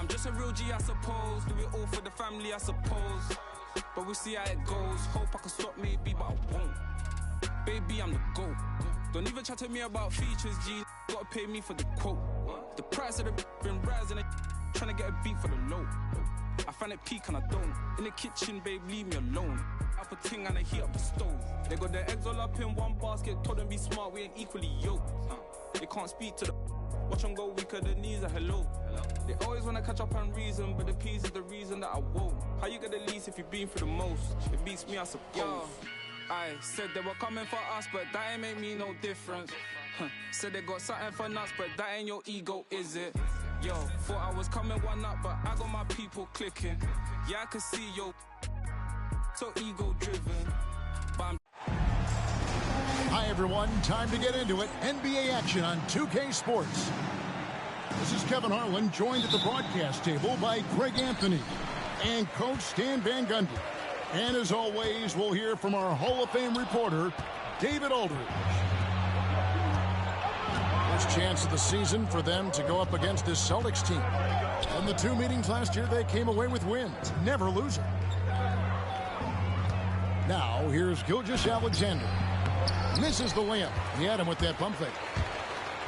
I'm just a real G, I suppose. Do it all for the family, I suppose. But we'll see how it goes. Hope I can stop maybe, but I won't. Baby, I'm the GOAT. Don't even chat to me about features, G. Gotta pay me for the quote. The price of the been rising, trying to get a beat for the low. I find it peak and I don't. In the kitchen, babe, leave me alone. Up a ting and I heat up the stove. They got their eggs all up in one basket. Told them be smart, we ain't equally yoked. They can't speak to the watch them go weaker, the knees are hello. They always wanna catch up on reason, but the peas is the reason that I won't. How you get the least if you've been through the most? It beats me, I suppose. Yo, I said they were coming for us, but that ain't make me no difference. Said they got something for nuts, but that ain't your ego, is it? Yo, thought I was coming one up, but I got my people clicking. Yeah, I can see yo, so ego driven. But I'm Hi everyone, time to get into it. NBA action on 2K Sports. This is Kevin Harlan, joined at the broadcast table by Greg Anthony and Coach Stan Van Gundy. And as always, we'll hear from our Hall of Fame reporter, David Aldridge. First chance of the season for them to go up against this Celtics team. In the two meetings last year, they came away with wins, never losing. Now, here's Gilgeous-Alexander. Misses the layup. He had him with that pump fake.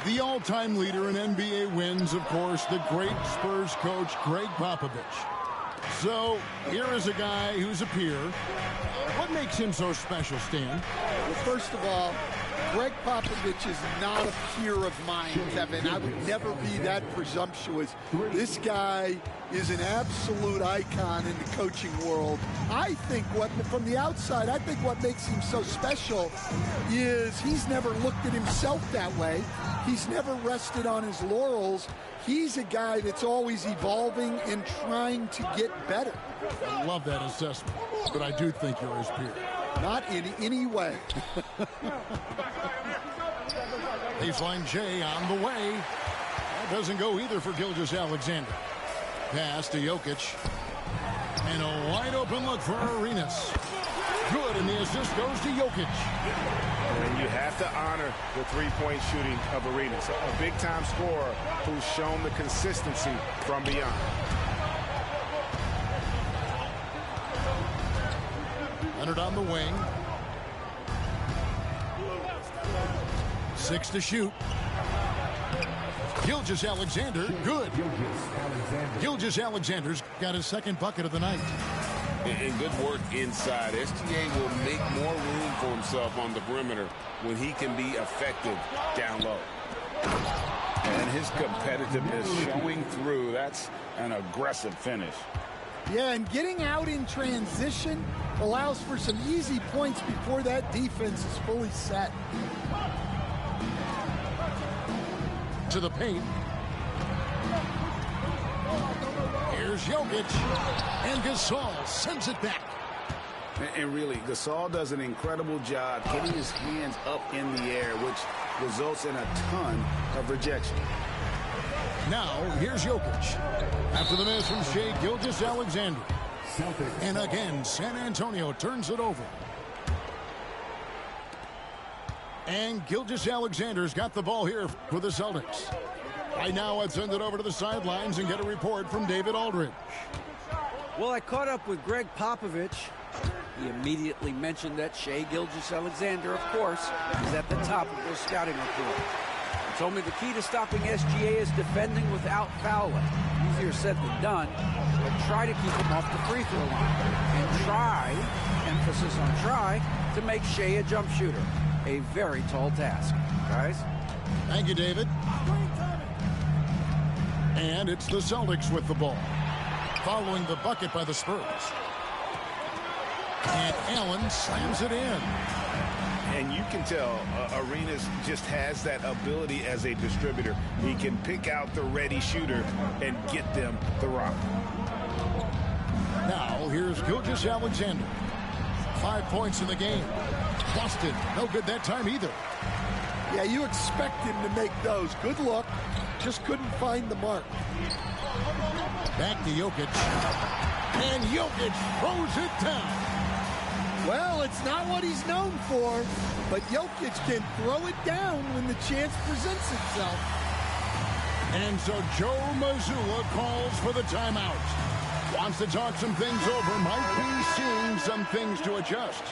The all-time leader in NBA wins, of course, the great Spurs coach, Greg Popovich. So, here is a guy who's a peer. What makes him so special, Stan? Well, first of all, Greg Popovich is not a peer of mine, Kevin. I would never be that presumptuous. This guy is an absolute icon in the coaching world. I think from the outside, I think what makes him so special is he's never looked at himself that way. He's never rested on his laurels. He's a guy that's always evolving and trying to get better. I love that assessment, but I do think you're his peer. Not in any way. Baseline J on the way. That doesn't go either for Gilgeous-Alexander. Pass to Jokic. And a wide open look for Arenas. Good, and the assist goes to Jokic. And you have to honor the three-point shooting of Arenas. A big-time scorer who's shown the consistency from beyond. Leonard on the wing. 6 to shoot. Gilgeous-Alexander, good. Gilgeous-Alexander's got his second bucket of the night. And good work inside. SGA will make more room for himself on the perimeter when he can be effective down low. And his competitiveness showing through. That's an aggressive finish. Yeah, and getting out in transition allows for some easy points before that defense is fully set. To the paint. Here's Jokic. And Gasol sends it back. And really, Gasol does an incredible job getting his hands up in the air, which results in a ton of rejection. Now, here's Jokic. After the miss from Shai Gilgeous-Alexander. And again, San Antonio turns it over. And Gilgeous-Alexander's got the ball here for the Celtics. Right now, I'd send it over to the sidelines and get a report from David Aldridge. Well, I caught up with Greg Popovich. He immediately mentioned that Shai Gilgeous-Alexander, of course, is at the top of their scouting report. He told me the key to stopping SGA is defending without fouling. Easier said than done, but try to keep him off the free throw line. And try, emphasis on try, to make Shai a jump shooter. A very tall task, guys. Thank you, David. And it's the Celtics with the ball, following the bucket by the Spurs. And Allen slams it in. And you can tell Arenas just has that ability as a distributor. He can pick out the ready shooter and get them the rock. Now, here's Gilgeous-Alexander. 5 points in the game. Busted. No good that time either. Yeah, you expect him to make those. Good luck. Just couldn't find the mark. Back to Jokic. And Jokic throws it down. Well, it's not what he's known for, but Jokic can throw it down when the chance presents itself. And so Joe Mazzulla calls for the timeout. Wants to talk some things over. Might be seeing some things to adjust.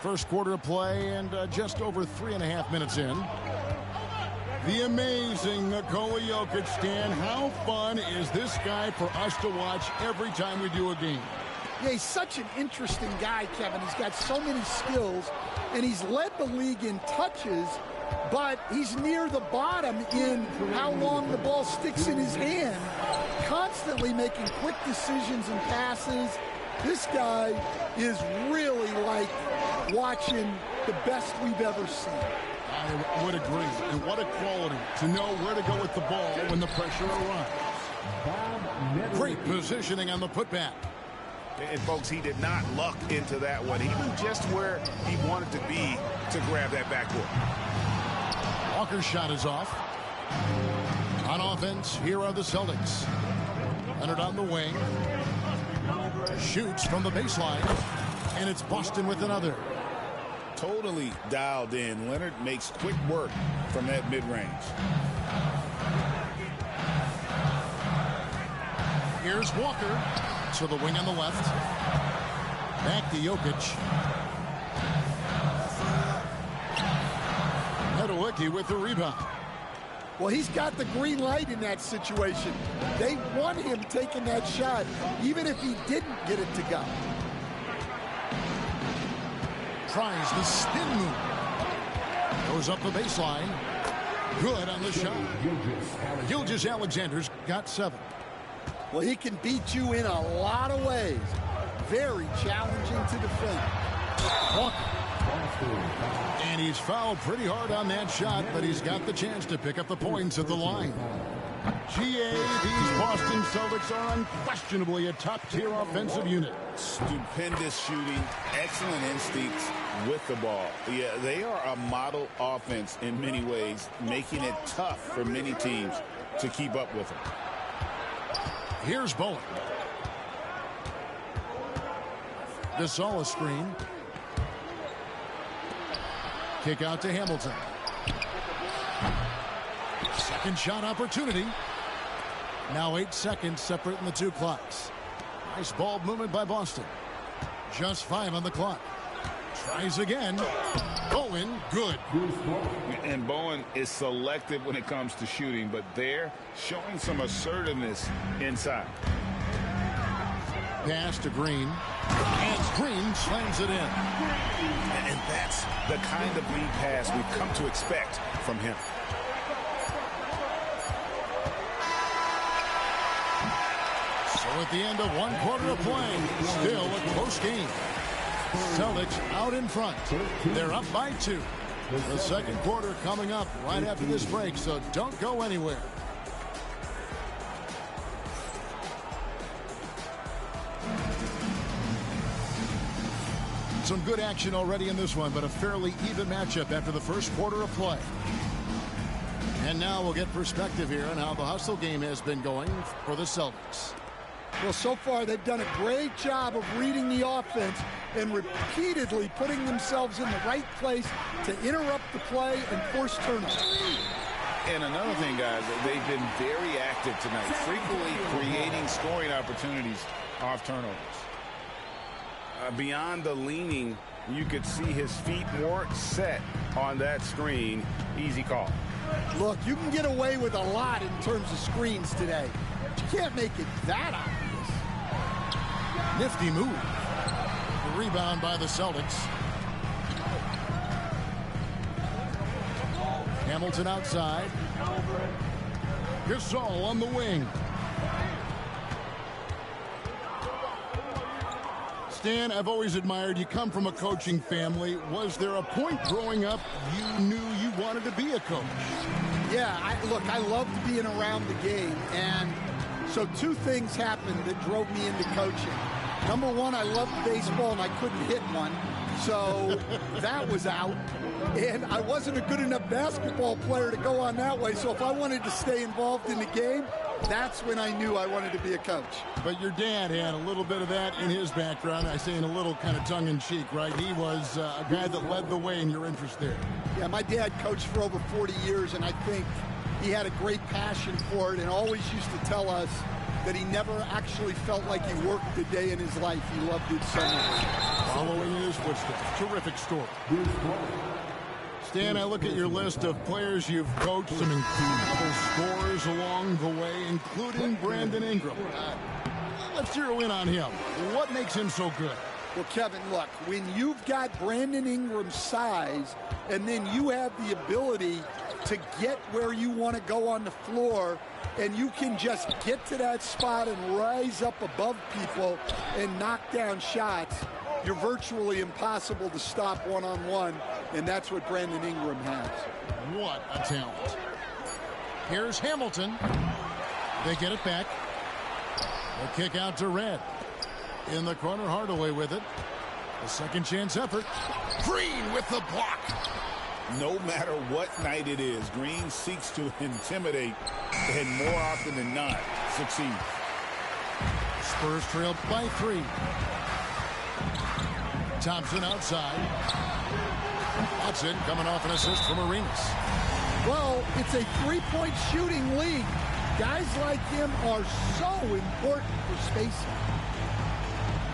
First quarter of play and just over 3.5 minutes in. The amazing Nikola Jokic. Stan, how fun is this guy for us to watch every time we do a game? Yeah, he's such an interesting guy, Kevin. He's got so many skills, and he's led the league in touches, but he's near the bottom in how long the ball sticks in his hand, constantly making quick decisions and passes. This guy is really like watching the best we've ever seen. I would agree. And what a quality to know where to go with the ball when the pressure arrives. Great positioning on the putback. And, folks, he did not luck into that one. He knew just where he wanted to be to grab that backboard. Walker's shot is off. On offense, here are the Celtics. Leonard on the wing. Shoots from the baseline. And it's Boston with another. Totally dialed in. Leonard makes quick work from that mid-range. Here's Walker to the wing on the left. Back to Jokic. Nowitzki with the rebound. Well, he's got the green light in that situation. They want him taking that shot, even if he didn't get it to go. Tries the spin move. Goes up the baseline. Good on the shot. Gilgeous-Alexander's got 7. Well, he can beat you in a lot of ways. Very challenging to defend. And he's fouled pretty hard on that shot, but he's got the chance to pick up the points at the line. These Boston Celtics are unquestionably a top-tier offensive unit. Stupendous shooting, excellent instincts with the ball. Yeah, they are a model offense in many ways, making it tough for many teams to keep up with them. Here's Bowen. Gasol screen. Kick out to Hamilton. Second shot opportunity. Now 8 seconds separating the two clocks. Nice ball movement by Boston. Just 5 on the clock. Tries again. Bowen, good. And Bowen is selective when it comes to shooting, but they're showing some assertiveness inside. Pass to Green. And Green slams it in. And that's the kind of lead pass we've come to expect from him. So at the end of 1 quarter of play, still a close game. Celtics out in front. They're up by 2. The second quarter coming up right after this break, so don't go anywhere. Some good action already in this one, but a fairly even matchup after the first quarter of play. And now we'll get perspective here on how the hustle game has been going for the Celtics. Well, so far they've done a great job of reading the offense and repeatedly putting themselves in the right place to interrupt the play and force turnovers. And another thing, guys, they've been very active tonight, frequently creating scoring opportunities off turnovers. Beyond the leaning, you could see his feet more set on that screen. Easy call. Look, you can get away with a lot in terms of screens today, but you can't make it that obvious. Nifty move. The rebound by the Celtics. Hamilton outside. Gasol on the wing. Stan, I've always admired you. Come from a coaching family. Was there a point growing up you knew you wanted to be a coach? Yeah, I loved being around the game, and so 2 things happened that drove me into coaching. Number 1, I loved baseball, and I couldn't hit one, so that was out. And I wasn't a good enough basketball player to go on that way, so if I wanted to stay involved in the game, That's when I knew I wanted to be a coach. But your dad had a little bit of that in his background. I say in a little kind of tongue-in-cheek, right? He was a guy that led the way in your interest there. Yeah, my dad coached for over 40 years, and I think he had a great passion for it and always used to tell us that he never actually felt like he worked a day in his life. He loved it so much. Following in his footsteps. Terrific story. Stan, I look at your list of players you've coached, some incredible scorers along the way, including Brandon Ingram. Let's zero in on him. What makes him so good? Well, Kevin, look, when you've got Brandon Ingram's size and then you have the ability to get where you want to go on the floor and you can just get to that spot and rise up above people and knock down shots, you're virtually impossible to stop one-on-one, and that's what Brandon Ingram has. What a talent. Here's Hamilton. They get it back. A kick out to Red. In the corner, Hardaway with it. A second chance effort. Green with the block. No matter what night it is, Green seeks to intimidate and more often than not succeeds. Spurs trail by 3. Thompson outside. Watson coming off an assist from Arenas. Well, it's a three-point shooting league. Guys like him are so important for spacing.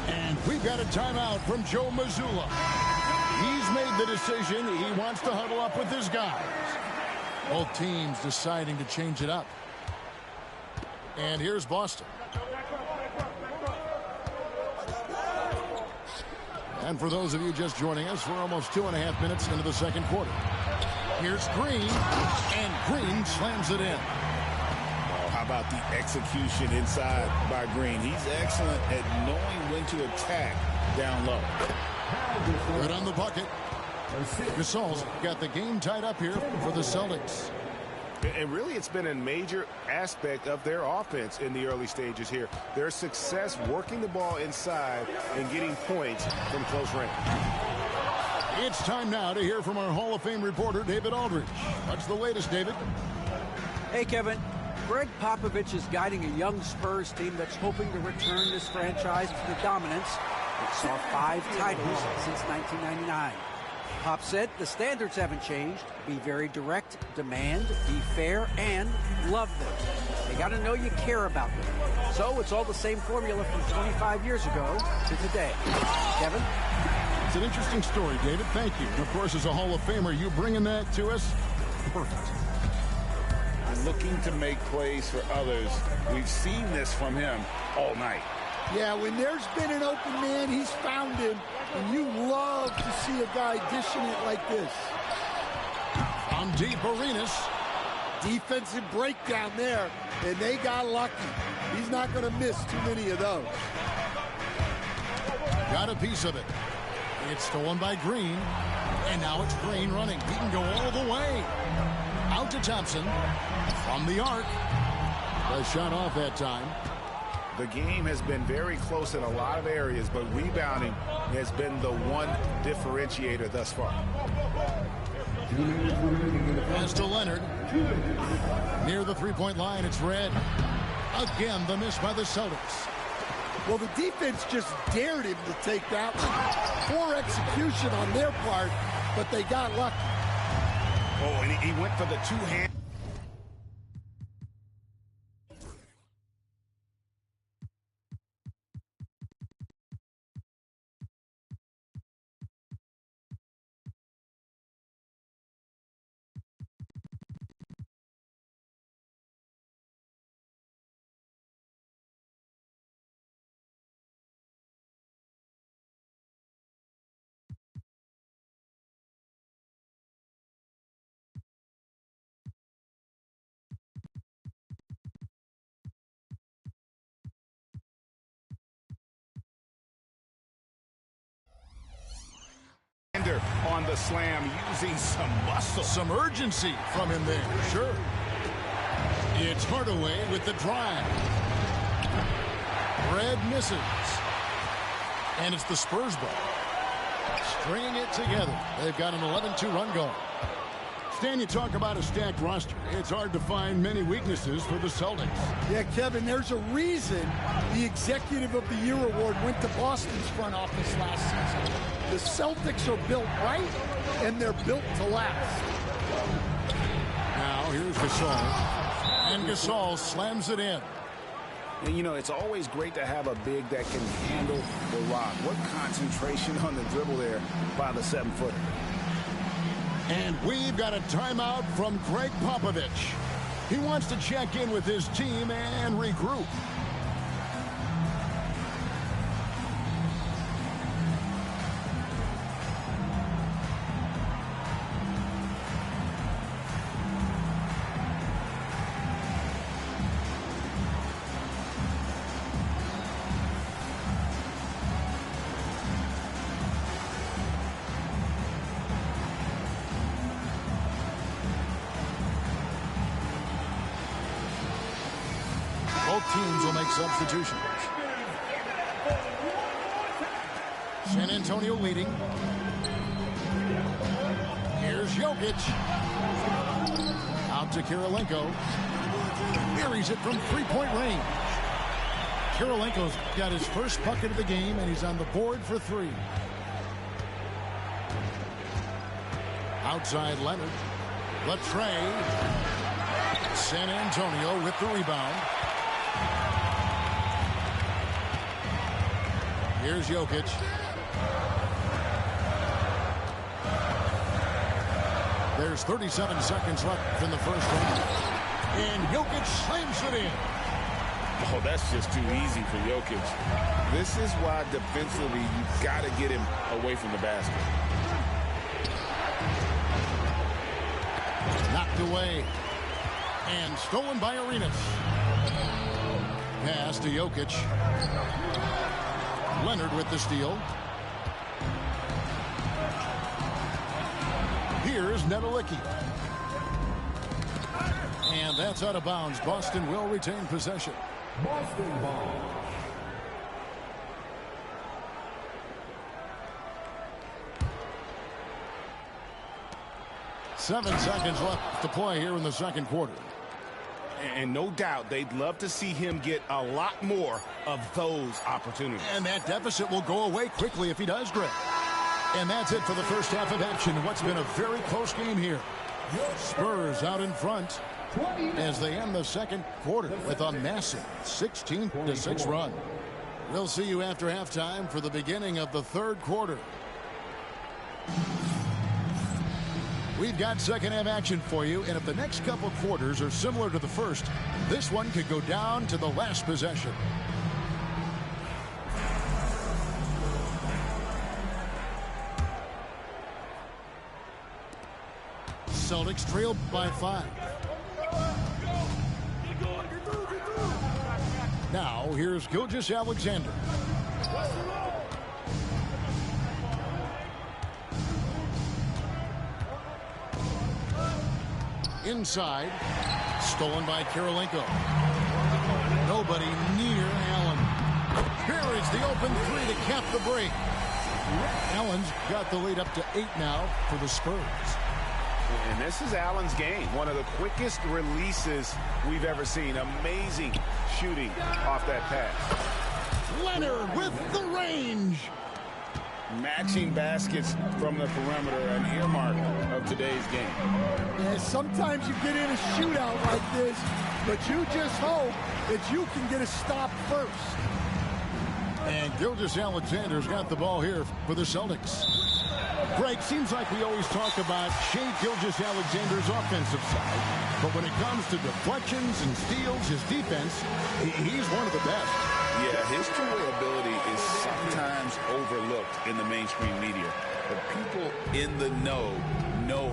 And we've got a timeout from Joe Mazzulla. He's made the decision. He wants to huddle up with his guys. Both teams deciding to change it up. And here's Boston. And for those of you just joining us, we're almost 2.5 minutes into the second quarter. Here's Green, and Green slams it in. How about the execution inside by Green? He's excellent at knowing when to attack down low. Good on the bucket. Gasol's got the game tied up here for the Celtics. And really, it's been a major aspect of their offense in the early stages here. Their success working the ball inside and getting points from close range. It's time now to hear from our Hall of Fame reporter, David Aldridge. What's the latest, David? Hey, Kevin. Greg Popovich is guiding a young Spurs team that's hoping to return this franchise to the dominance that saw 5 titles since 1999. Pop said the standards haven't changed. Be very direct, demand, be fair, and love them. They got to know you care about them. So it's all the same formula from 25 years ago to today. Kevin? It's an interesting story, David. Thank you. And of course, as a Hall of Famer, you bringing that to us? Perfect. Looking to make plays for others. We've seen this from him all night. Yeah, when there's been an open man, he's found him, and you love to see a guy dishing it like this. From deep, Arenas. Defensive breakdown there, and they got lucky. He's not going to miss too many of those. Got a piece of it. It's stolen by Green, and now it's Green running. He can go all the way. Out to Thompson from the arc. The shot off that time. The game has been very close in a lot of areas, but rebounding has been the one differentiator thus far. Pass to Leonard. Near the three-point line, it's Red. Again, the miss by the Celtics. Well, the defense just dared him to take that one. Poor execution on their part, but they got lucky. Oh, and he went for the two-hand. On the slam, using some muscle. Some urgency from him there, sure. It's Hardaway with the drive. Red misses. And it's the Spurs ball. Stringing it together. They've got an 11-2 run going. Stan, you talk about a stacked roster. It's hard to find many weaknesses for the Celtics. Yeah, Kevin, there's a reason the Executive of the Year award went to Boston's front office last season. The Celtics are built right, and they're built to last. Now, here's Gasol. And Gasol slams it in. And, you know, it's always great to have a big that can handle the rock. What concentration on the dribble there by the 7-footer. And we've got a timeout from Greg Popovich. He wants to check in with his team and regroup. Both teams will make substitutions. San Antonio leading. Here's Jokic. Out to Kirilenko. Buries it from three-point range. Kirilenko's got his first bucket of the game, and he's on the board for three. Outside Leonard. Latrey. San Antonio with the rebound. Here's Jokic. There's 37 seconds left in the first round. And Jokic slams it in. Oh, that's just too easy for Jokic. This is why defensively you've got to get him away from the basket. Knocked away. And stolen by Arenas. Pass to Jokic. Leonard with the steal. Here's Nedelicki. And that's out of bounds. Boston will retain possession. Boston ball. Seven seconds left to play here in the second quarter. And no doubt they'd love to see him get a lot more of those opportunities. And that deficit will go away quickly if he does, Greg. And that's it for the first half of action. What's been a very close game here. Spurs out in front as they end the second quarter with a massive 16-6 run. We'll see you after halftime for the beginning of the third quarter. We've got second half action for you, and if the next couple quarters are similar to the first, this one could go down to the last possession. Celtics trail by 5. Now here's Gilgeous-Alexander. Inside, stolen by Kirilenko. Nobody near Allen. Here is the open three to cap the break. Allen's got the lead up to 8 now for the Spurs. And this is Allen's game. One of the quickest releases we've ever seen. Amazing shooting off that pass. Leonard with the range. Matching baskets from the perimeter, an earmark of today's game. Yeah, sometimes you get in a shootout like this, but you just hope that you can get a stop first. And Gilgeous-Alexander's got the ball here for the Celtics. Greg, seems like we always talk about Shai Gilgeous-Alexander's offensive side, but when it comes to deflections and steals, his defense, he's one of the best. Yeah, his two-way ability is sometimes overlooked in the mainstream media, but people in the know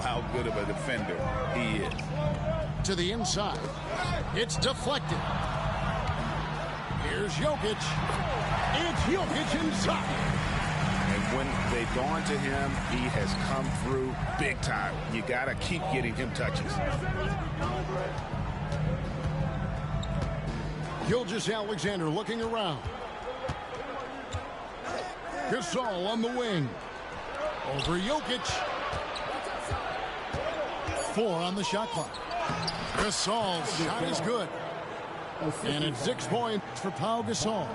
how good of a defender he is. To the inside. It's deflected. Here's Jokic. It's Jokic inside. And when they've gone to him, he has come through big time. You got to keep getting him touches. Gilgeous-Alexander looking around. Gasol on the wing. Over Jokic. 4 on the shot clock. Gasol's shot is good. And it's 6 points for Pau Gasol.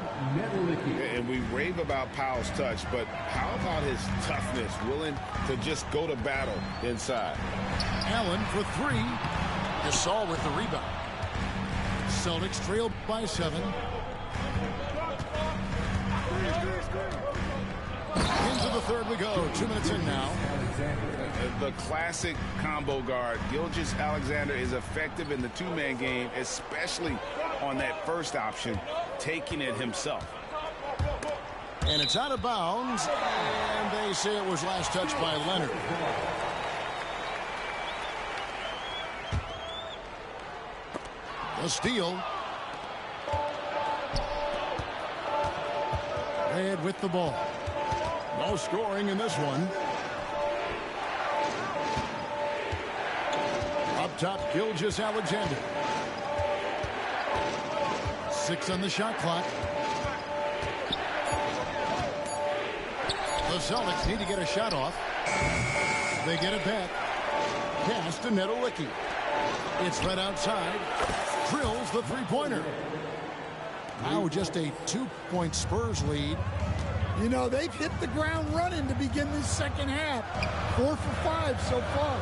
And we rave about Pau's touch, but how about his toughness, willing to just go to battle inside? Allen for 3. Gasol with the rebound. Celtics trail by 7. Into the third we go. 2 minutes in now. The classic combo guard. Gilgeous-Alexander is effective in the two-man game, especially on that first option, taking it himself. And it's out of bounds, and they say it was last touched by Leonard. The steal. Red with the ball. No scoring in this one. Up top, Gilgeous-Alexander. 6 on the shot clock. The Celtics need to get a shot off. They get it back. Pass to Nedolicki. It's right outside. Drills the three-pointer. Now just a 2-point Spurs lead. You know, they've hit the ground running to begin this second half. 4 for 5 so far.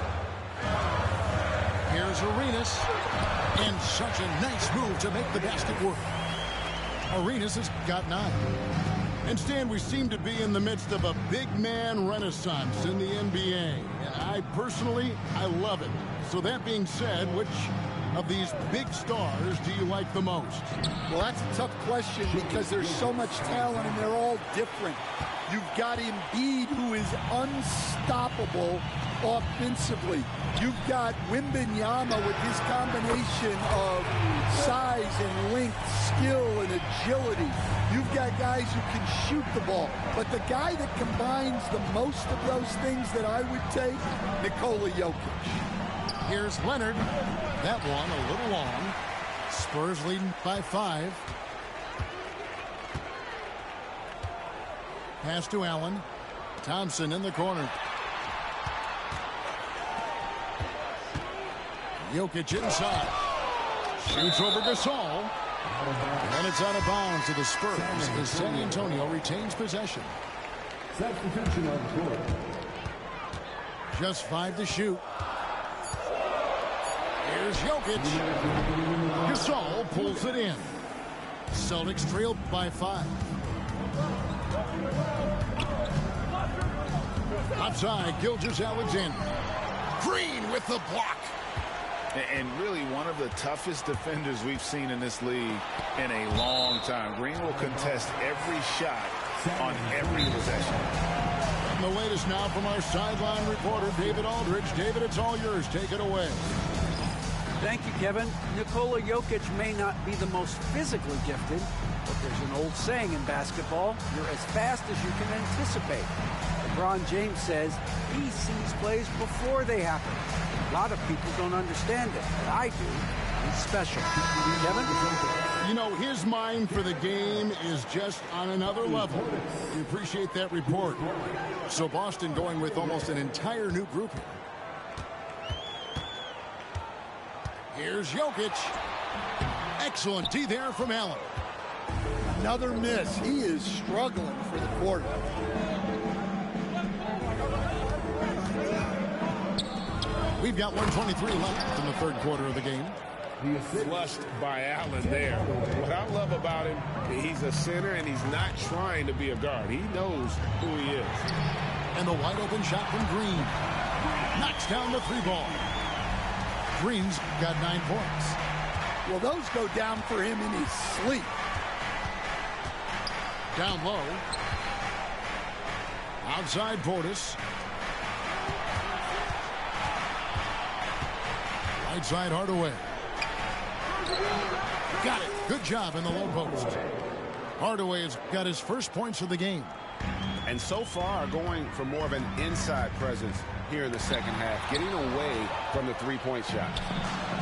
Here's Arenas. And such a nice move to make the basket work. Arenas has got 9. And Stan, we seem to be in the midst of a big man renaissance in the NBA. And I personally love it. So that being said, which of these big stars do you like the most? Well, that's a tough question because there's so much talent and they're all different. You've got Embiid, who is unstoppable offensively. You've got Wembanyama with his combination of size and length, skill and agility. You've got guys who can shoot the ball. But the guy that combines the most of those things that I would take, Nikola Jokic. Here's Leonard. That one a little long. Spurs leading by 5. Pass to Allen. Thompson in the corner. Jokic inside. Shoots over Gasol. And it's out of bounds to the Spurs as San Antonio retains possession. Substitution on the court. Just 5 to shoot. Here's Jokic. Gasol pulls it in. Celtics trailed by 5. Outside, Gilgeous-Alexander. Green with the block. And really one of the toughest defenders we've seen in this league in a long time. Green will contest every shot on every possession. And the latest now from our sideline reporter, David Aldridge. David, it's all yours. Take it away. Thank you, Kevin. Nikola Jokic may not be the most physically gifted, but there's an old saying in basketball, you're as fast as you can anticipate. LeBron James says he sees plays before they happen. A lot of people don't understand it, but I do. He's special. Kevin? You know, his mind for the game is just on another level. We appreciate that report. So Boston going with almost an entire new group here. Here's Jokic. Excellent D there from Allen. Another miss. He is struggling for the quarter. We've got 1:23 left in the third quarter of the game. Flushed by Allen there. What I love about him, he's a center and he's not trying to be a guard. He knows who he is. And the wide open shot from Green. Knocks down the 3-ball. Green's got 9 points. Well, those go down for him in his sleep. Down low. Outside Portis. Right side Hardaway. Got it. Good job in the low post. Hardaway has got his first points of the game. And so far going for more of an inside presence here in the second half, getting away from the three-point shot.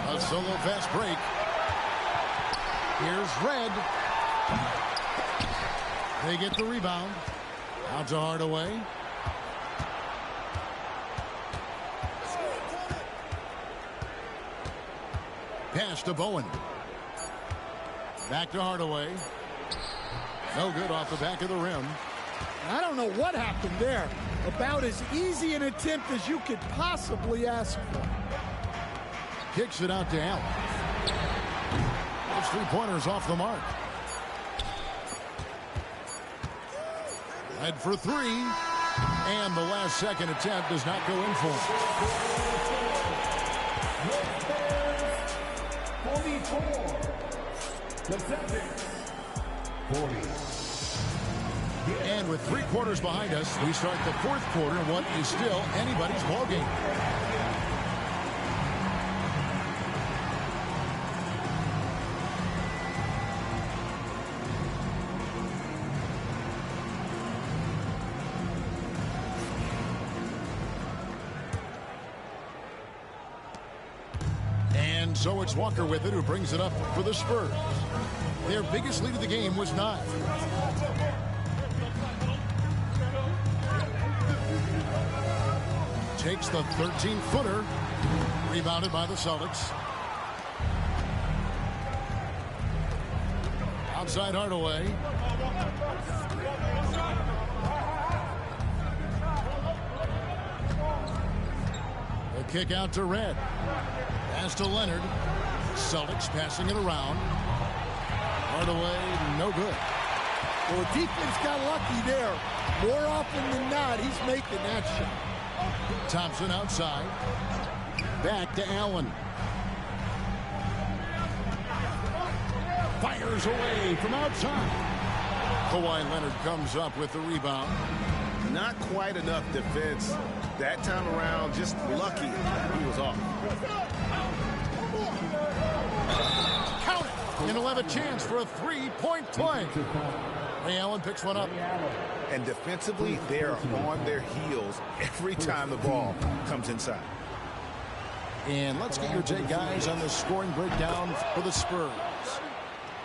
A solo fast break. Here's Red. They get the rebound. Out to Hardaway. Pass to Bowen. Back to Hardaway. No good off the back of the rim. I don't know what happened there. About as easy an attempt as you could possibly ask for. Kicks it out to Allen. Those 3-pointers off the mark. Led for 3. And the last second attempt does not go in for him. 44. The Celtics. 40. And with 3 quarters behind us, we start the 4th quarter in what is still anybody's ball game. And so it's Walker with it, who brings it up for the Spurs. Their biggest lead of the game was 9. Takes the 13-footer. Rebounded by the Celtics. Outside Hardaway. The kick out to Red. Pass to Leonard. Celtics passing it around. Hardaway, no good. Well, the defense got lucky there. More often than not, he's making that shot. Thompson outside. Back to Allen. Fires away from outside. Kawhi Leonard comes up with the rebound. Not quite enough defense that time around. Just lucky he was off. Count it. And he'll have a chance for a 3-point play. Ray Allen picks one up. And defensively, they are on their heels every time the ball comes inside. And let's get your take, guys, on the scoring breakdown for the Spurs.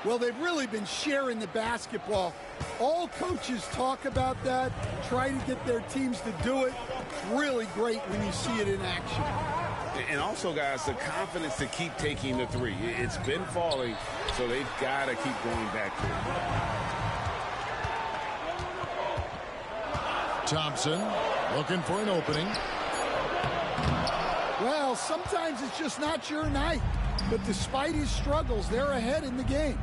Well, they've really been sharing the basketball. All coaches talk about that, try to get their teams to do it. It's really great when you see it in action. And also, guys, the confidence to keep taking the 3. It's been falling, so they've got to keep going back to it. Thompson looking for an opening. Well, sometimes it's just not your night. But despite his struggles, they're ahead in the game.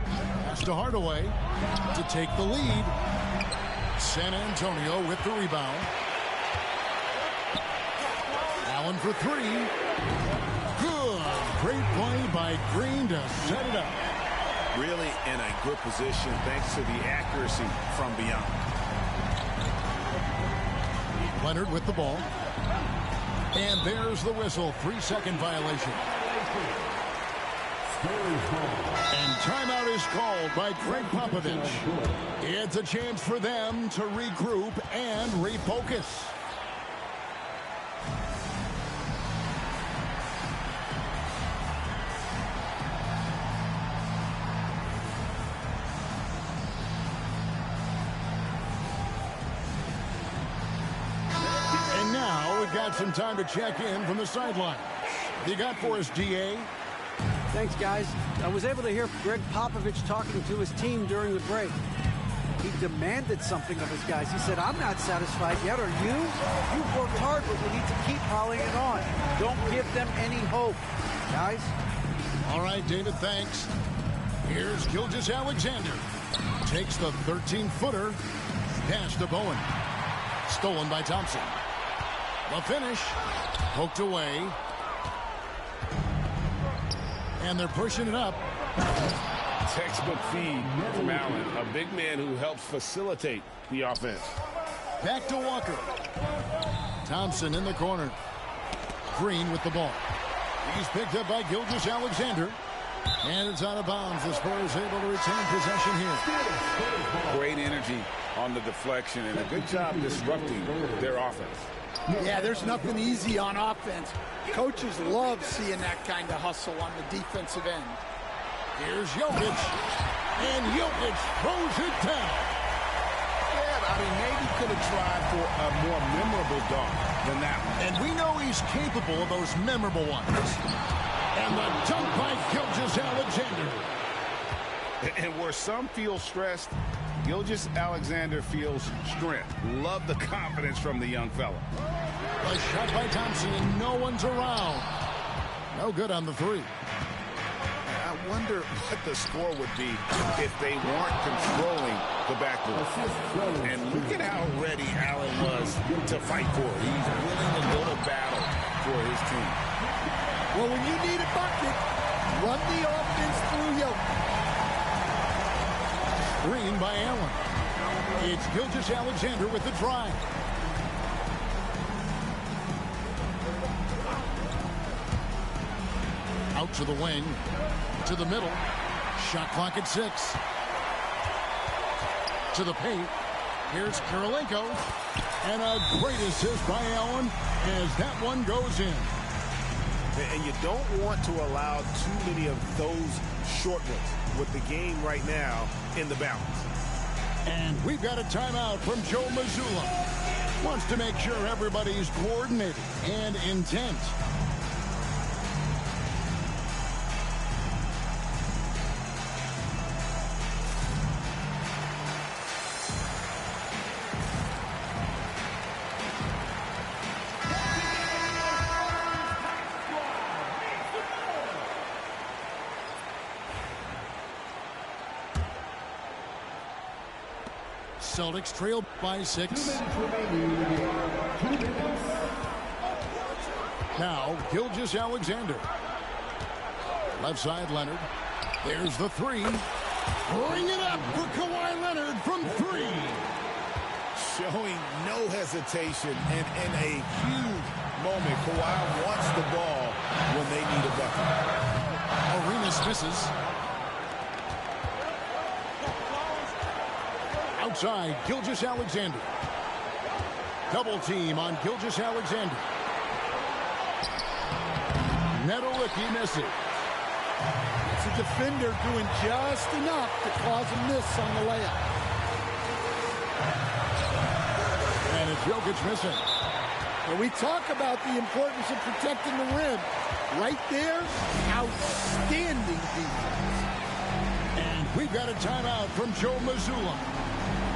Pass to Hardaway to take the lead. San Antonio with the rebound. Allen for 3. Good. Great play by Green to set it up. Really in a good position thanks to the accuracy from beyond. Leonard with the ball. And there's the whistle. 3-second violation. And timeout is called by Greg Popovich. It's a chance for them to regroup and refocus. And now we've got some time to check in from the sideline. You got for us, DA? Thanks, guys. I was able to hear Greg Popovich talking to his team during the break. He demanded something of his guys. He said, I'm not satisfied yet. Are you? You've worked hard, but we need to keep piling it on. Don't give them any hope, guys. All right, David, thanks. Here's Gilgeous-Alexander. Takes the 13-footer. Pass to Bowen. Stolen by Thompson. The finish. Poked away. And they're pushing it up. Textbook feed from Allen, a big man who helps facilitate the offense. Back to Walker. Thompson in the corner. Green with the ball. He's picked up by Gilgeous-Alexander. And it's out of bounds. The Spurs able to retain possession here. Great energy on the deflection and a good job disrupting their offense. Yeah, there's nothing easy on offense. Coaches love seeing that kind of hustle on the defensive end. Here's Jokic. And Jokic throws it down. Yeah, I mean, maybe could have tried for a more memorable dunk than that one. And we know he he's capable of those memorable ones. And the dunk by Gilgeous-Alexander. And where some feel stressed, Gilgeous-Alexander feels strength. Love the confidence from the young fella. A shot by Thompson, and no one's around. No good on the three. I wonder what the score would be if they weren't controlling the backboard. And look at how ready Allen was to fight for it. He's willing to go to battle for his team. Well, when you need a bucket, run the offense through Jokic. Screen by Allen. It's Gilgeous-Alexander with the drive. Out to the wing, to the middle. Shot clock at 6. To the paint. Here's Kirilenko. And a great assist by Allen as that one goes in. And you don't want to allow too many of those short ones with the game right now in the balance. And we've got a timeout from Joe Mazzulla. Wants to make sure everybody's coordinated and intent. Celtics trail by 6. Now Gilgeous-Alexander. Left side Leonard. There's the three. Bring it up for Kawhi Leonard from 3. Showing no hesitation, and in a huge moment, Kawhi wants the ball when they need a bucket. Arenas misses. Outside, Gilgeous-Alexander. Double team on Gilgeous-Alexander. Nedolicki misses. It's a defender doing just enough to cause a miss on the layup. And it's Jokic missing. When we talk about the importance of protecting the rim, right there, outstanding defense. And we've got a timeout from Joe Mazzulla.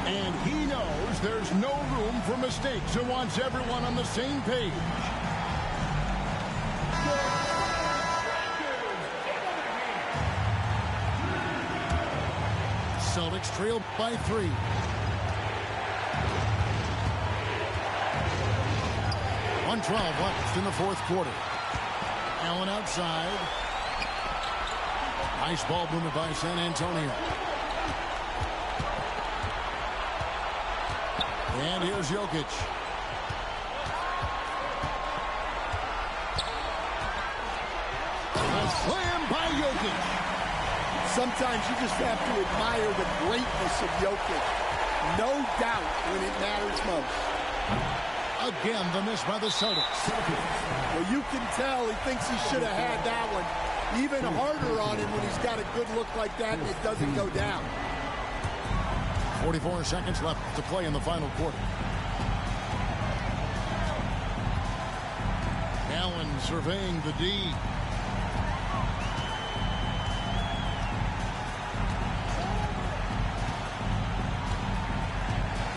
And he knows there's no room for mistakes and wants everyone on the same page. Celtics trail by 3. .112 left in the fourth quarter. Allen outside. Nice ball movement by San Antonio. And here's Jokic. A slam by Jokic. Sometimes you just have to admire the greatness of Jokic. No doubt when it matters most. Again, the miss by the Celtics. Well, you can tell he thinks he should have had that one. Even harder on him when he's got a good look like that and it doesn't go down. 44 seconds left to play in the final quarter. Allen surveying the D.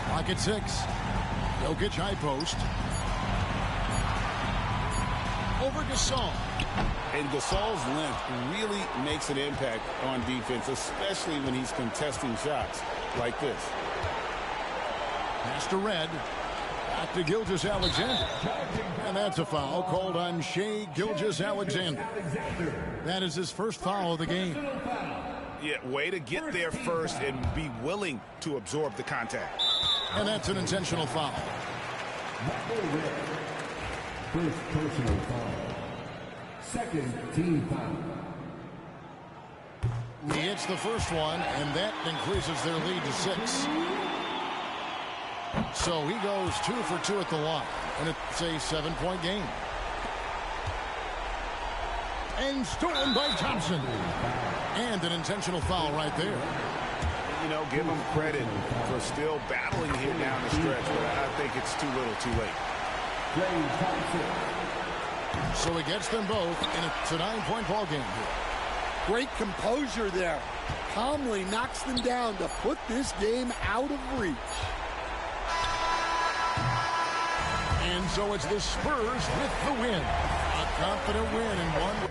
Clock at 6. Jokic high post. Over Gasol. And Gasol's length really makes an impact on defense, especially when he's contesting shots like this. Pass to Red. Back to Gilgeous-Alexander. And that's a foul called on Shai Gilgeous-Alexander. That is his first foul of the game. Yeah, way to get there first and be willing to absorb the contact. And that's an intentional foul. First personal foul. Second team foul. He hits the first one, and that increases their lead to 6. So he goes 2 for 2 at the line, and it's a 7-point game. And stolen by Thompson. And an intentional foul right there. You know, give him credit for still battling here down the stretch, but I think it's too little too late. So he gets them both, and it's a 9-point ball game here. Great composure there. Calmly knocks them down to put this game out of reach. And so it's the Spurs with the win. A confident win in one.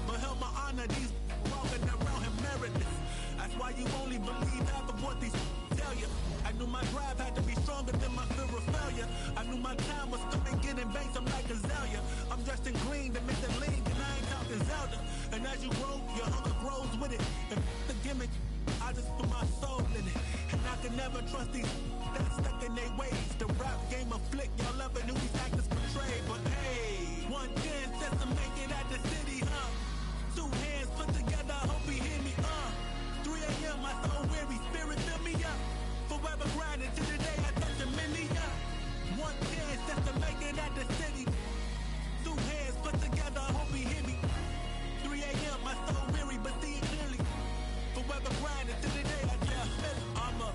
But held my honor, these walking around him meritless. That's why you only believe half of what these tell you. I knew my drive had to be stronger than my fear of failure. I knew my time was coming, getting banks, I'm like Azalea. I'm dressed in green to make the league, and I ain't talking Zelda. And as you grow, your hunger grows with it. And the gimmick, I just put my soul in it. And I can never trust these that's stuck in their ways. The rap game of flick, y'all ever knew these actors portray. But hey, 1 chance just to make it at the city, huh? 2 hands put together, I hope he hear me, 3 a.m., my soul weary, spirit fill me up. Forever grinding till the day I touch a million. 1 chance just to make it at the city. 2 hands put together, I hope he hear me. 3 a.m., my soul weary, but see it clearly. Forever grinding till the day I touch a million. I'm a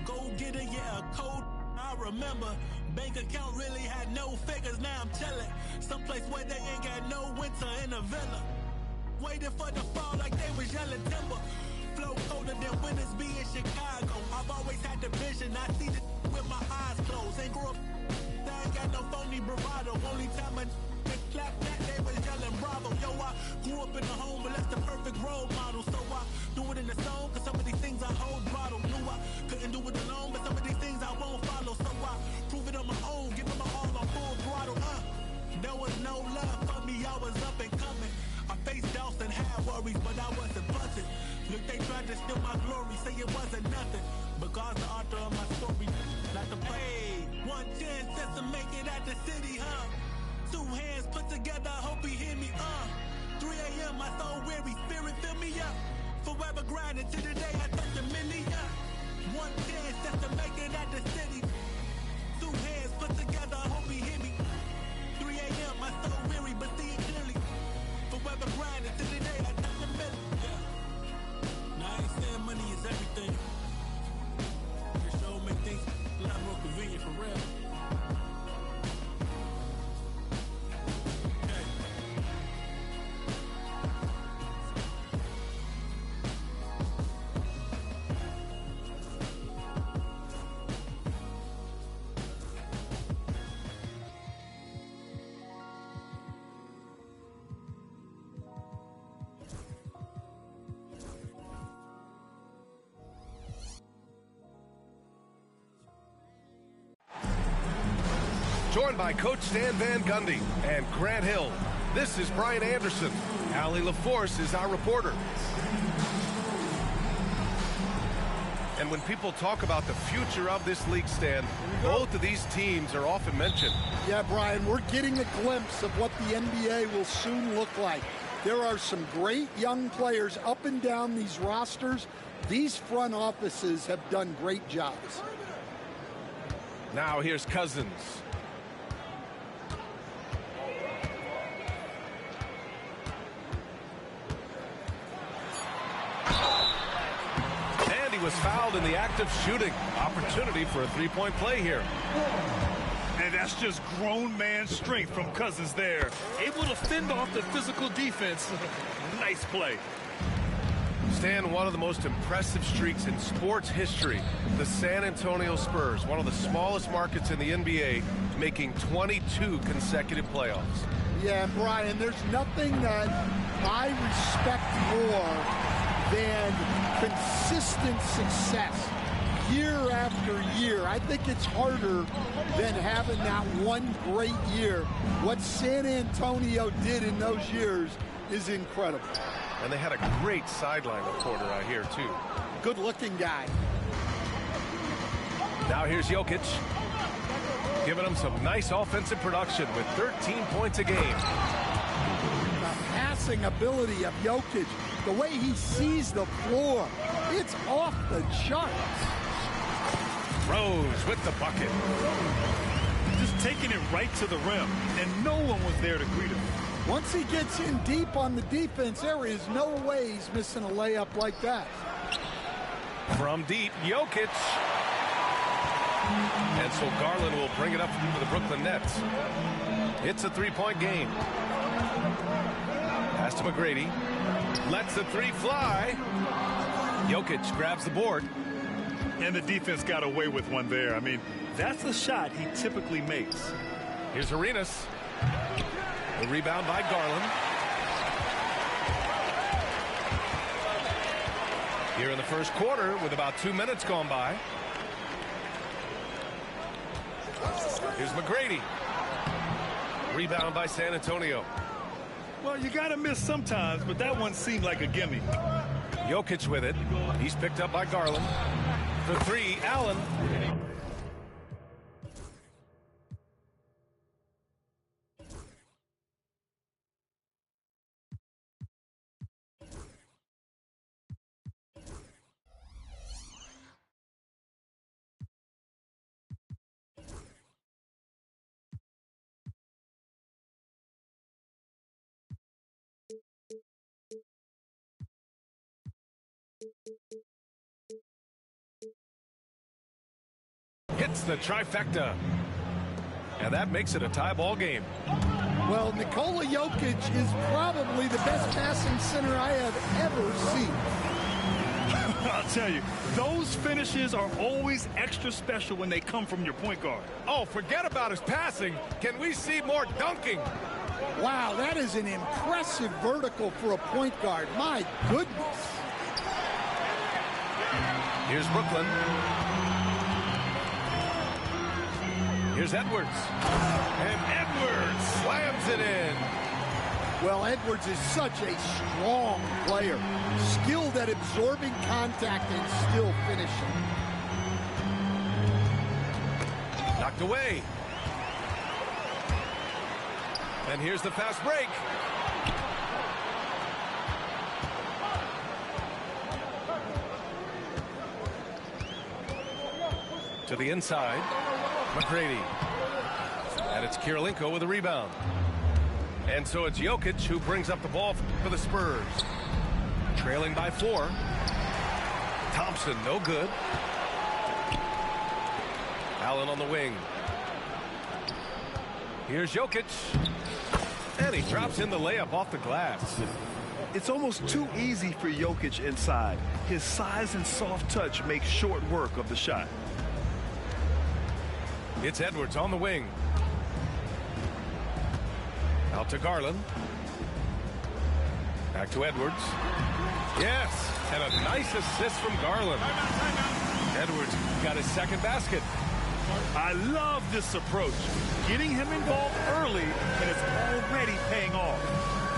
go-getter, yeah, a cold. I remember bank account really had no figures. Now I'm chilling someplace where they ain't got no winter in a villa. Waiting for the fall like they was yelling timber. Flow colder than winters be in Chicago. I've always had the vision. I see this with my eyes closed. Ain't grew up. They ain't got no phony bravado. Only time I clap that they was yelling bravo. Yo, I grew up in a home, but that's the perfect role model. So I do it in the song, cause some of these things I hold bottle. Knew I couldn't do it alone, but some of these things I won't follow. So I prove it on my own, give it my all on full throttle. There was no love for me, I was up and coming. I faced doubts and had worries, but I wasn't busted. Look, they tried to steal my glory, say it wasn't nothing. But God's the author of my story, not the play. 1 chance just to make it at the city, huh? 2 hands put together, I hope he hear me, 3 a.m., my soul weary, spirit fill me up. Forever grinding till the day I touch a million. 1 chance just to make it at the city. 2 hands put together, I hope he hear me. 3 a.m., my soul weary, but see it clearly. Forever grinding till the day I touch a million. Now I ain't saying money is everything. It sure make things a lot more convenient for real. Joined by Coach Stan Van Gundy and Grant Hill, this is Brian Anderson. Allie LaForce is our reporter. And when people talk about the future of this league, Stan, both of these teams are often mentioned. Yeah, Brian, we're getting a glimpse of what the NBA will soon look like. There are some great young players up and down these rosters. These front offices have done great jobs. Now here's Cousins. Was fouled in the act of shooting. Opportunity for a three-point play here. And that's just grown man strength from Cousins there. Able to fend off the physical defense. Nice play. Stan, one of the most impressive streaks in sports history. The San Antonio Spurs, one of the smallest markets in the NBA, making 22 consecutive playoffs. Yeah, Brian, there's nothing that I respect more than consistent success year after year. I think it's harder than having that one great year. What San Antonio did in those years is incredible. And they had a great sideline reporter out here, too. Good-looking guy. Now here's Jokic, giving them some nice offensive production with 13 points a game. The passing ability of Jokic, the way he sees the floor, it's off the charts. Rose with the bucket. Just taking it right to the rim, and no one was there to greet him. Once he gets in deep on the defense, there is no way he's missing a layup like that. From deep, Jokic. And so Garland will bring it up for the Brooklyn Nets. It's a three-point game. Pass to McGrady. Lets the three fly. Jokic grabs the board. And the defense got away with one there. I mean, that's the shot he typically makes. Here's Arenas. The rebound by Garland. Here in the first quarter with about 2 minutes gone by. Here's McGrady. Rebound by San Antonio. Well, you got to miss sometimes, but that one seemed like a gimme. Jokic with it. He's picked up by Garland. For three, Allen. Hits the trifecta. And that makes it a tie ball game. Well, Nikola Jokic is probably the best passing center I have ever seen. I'll tell you, those finishes are always extra special when they come from your point guard. Oh, forget about his passing. Can we see more dunking? Wow, that is an impressive vertical for a point guard. My goodness. Here's Brooklyn. Here's Edwards. And Edwards slams it in. Well, Edwards is such a strong player. Skilled at absorbing contact and still finishing. Knocked away. And here's the fast break. To the inside. McGrady. And it's Kirilenko with a rebound. And so it's Jokic who brings up the ball for the Spurs. Trailing by 4. Thompson, no good. Allen on the wing. Here's Jokic. And he drops in the layup off the glass. It's almost too easy for Jokic inside. His size and soft touch make short work of the shot. It's Edwards on the wing. Out to Garland. Back to Edwards. Yes, and a nice assist from Garland. Edwards got his second basket. I love this approach. Getting him involved early, and it's already paying off.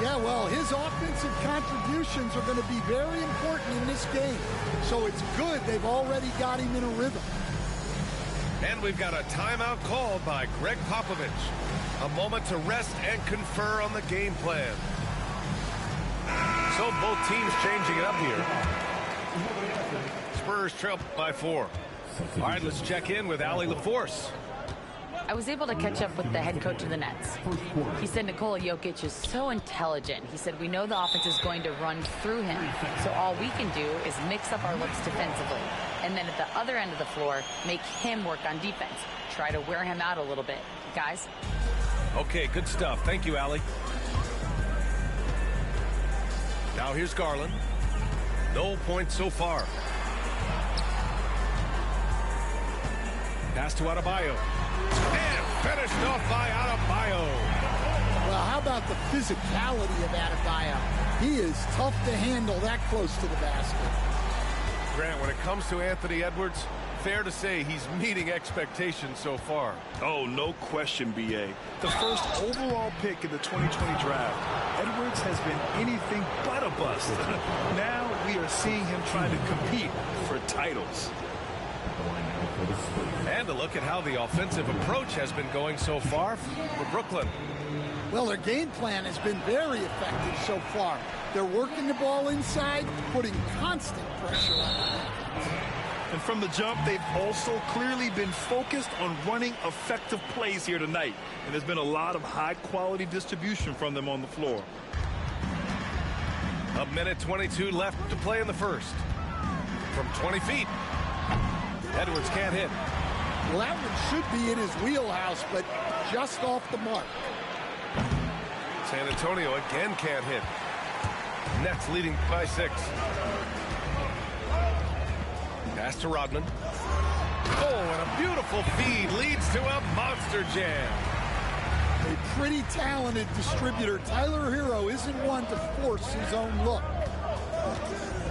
Yeah, well, his offensive contributions are going to be very important in this game. So it's good they've already got him in a rhythm. And we've got a timeout called by Greg Popovich. A moment to rest and confer on the game plan. So both teams changing it up here. Spurs trail by 4. All right, let's check in with Allie LaForce. I was able to catch up with the head coach of the Nets. He said Nikola Jokic is so intelligent. He said we know the offense is going to run through him, so all we can do is mix up our looks defensively. And then at the other end of the floor, make him work on defense. Try to wear him out a little bit. Guys? Okay, good stuff. Thank you, Allie. Now here's Garland. No points so far. Pass to Adebayo. And finished off by Adebayo. Well, how about the physicality of Adebayo? He is tough to handle that close to the basket. Grant, when it comes to Anthony Edwards, fair to say he's meeting expectations so far. Oh, no question, B.A. The first overall pick in the 2020 draft, Edwards has been anything but a bust. Now we are seeing him trying to compete for titles. And a look at how the offensive approach has been going so far for Brooklyn. Well, their game plan has been very effective so far. They're working the ball inside, putting constant pressure on the defense. And from the jump, they've also clearly been focused on running effective plays here tonight. And there's been a lot of high-quality distribution from them on the floor. A minute 22 left to play in the first. From 20 feet. Edwards can't hit. Well, that one should be in his wheelhouse, but just off the mark. San Antonio again can't hit. Nets leading by 6. Pass to Rodman. Oh, and a beautiful feed leads to a monster jam. A pretty talented distributor. Tyler Hero isn't one to force his own look.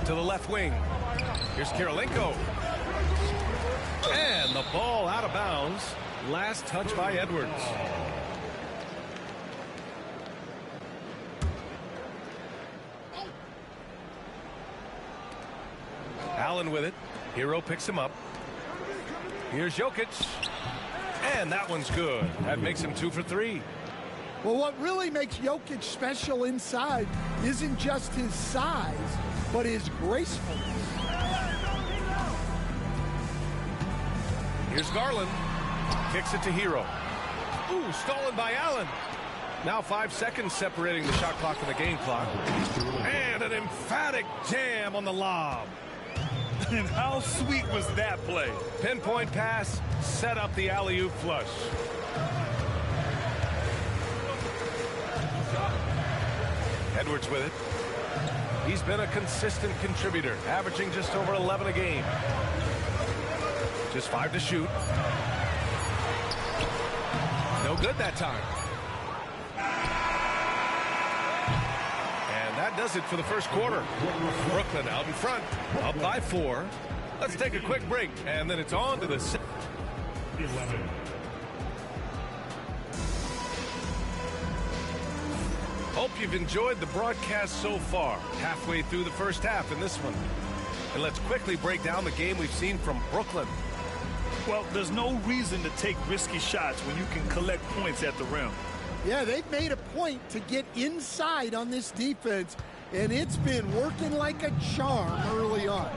To the left wing. Here's Karolinko. And the ball out of bounds. Last touch by Edwards. Allen with it. Hero picks him up. Here's Jokic. And that one's good. That makes him 2 for 3. Well, what really makes Jokic special inside isn't just his size, but his gracefulness. Here's Garland. Kicks it to Hero. Ooh, stolen by Allen. Now 5 seconds separating the shot clock and the game clock. And an emphatic jam on the lob. And how sweet was that play? Pinpoint pass, set up the alley-oop flush. Edwards with it. He's been a consistent contributor, averaging just over 11 a game. Just 5 to shoot. No good that time. And that does it for the first quarter. Brooklyn out in front, up by 4. Let's take a quick break, and then it's on to the 11. Hope you've enjoyed the broadcast so far. Halfway through the first half in this one. And let's quickly break down the game we've seen from Brooklyn. Well, there's no reason to take risky shots when you can collect points at the rim. Yeah, they've made a point to get inside on this defense, and it's been working like a charm early on.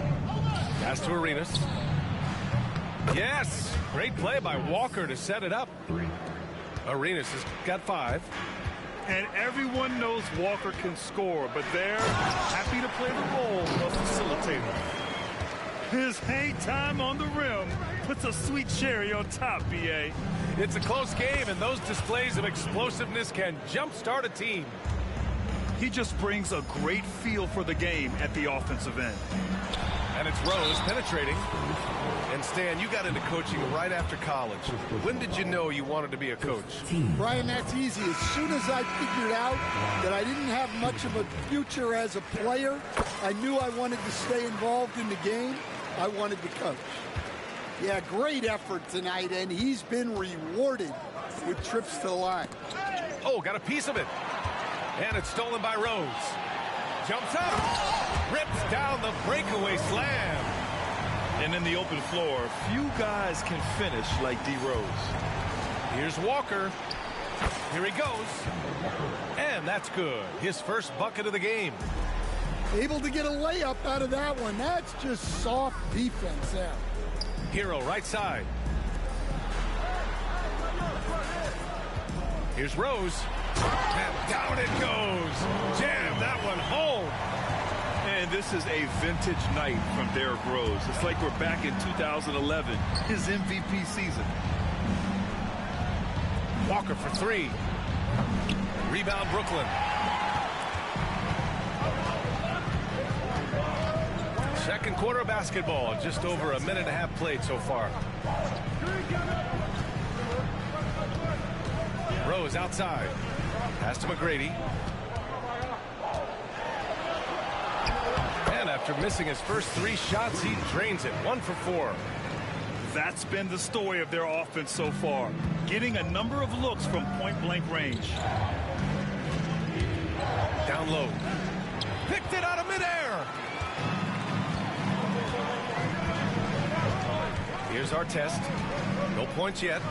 Pass to Arenas. Yes! Great play by Walker to set it up. Arenas has got 5. And everyone knows Walker can score, but they're happy to play the role of facilitator. His hang time on the rim puts a sweet cherry on top, B.A. It's a close game, and those displays of explosiveness can jumpstart a team. He just brings a great feel for the game at the offensive end. And it's Rose penetrating. And Stan, you got into coaching right after college. When did you know you wanted to be a coach? Brian, that's easy. As soon as I figured out that I didn't have much of a future as a player, I knew I wanted to stay involved in the game. I wanted to coach. Yeah, great effort tonight, and he's been rewarded with trips to the line. Oh, got a piece of it. And it's stolen by Rose. Jumps up. Rips down the breakaway slam. And in the open floor, few guys can finish like D. Rose. Here's Walker. Here he goes. And that's good. His first bucket of the game. Able to get a layup out of that one. That's just soft defense there. Hero right side. Here's Rose. And down it goes. Jam that one home. And this is a vintage night from Derrick Rose. It's like we're back in 2011, his MVP season. Walker for 3. Rebound Brooklyn. Second quarter of basketball. Just over a minute and a half played so far. Rose outside. Pass to McGrady. And after missing his first 3 shots, he drains it. 1 for 4. That's been the story of their offense so far. Getting a number of looks from point-blank range. Down low. Picked it out of midair. Here's our test. No points yet.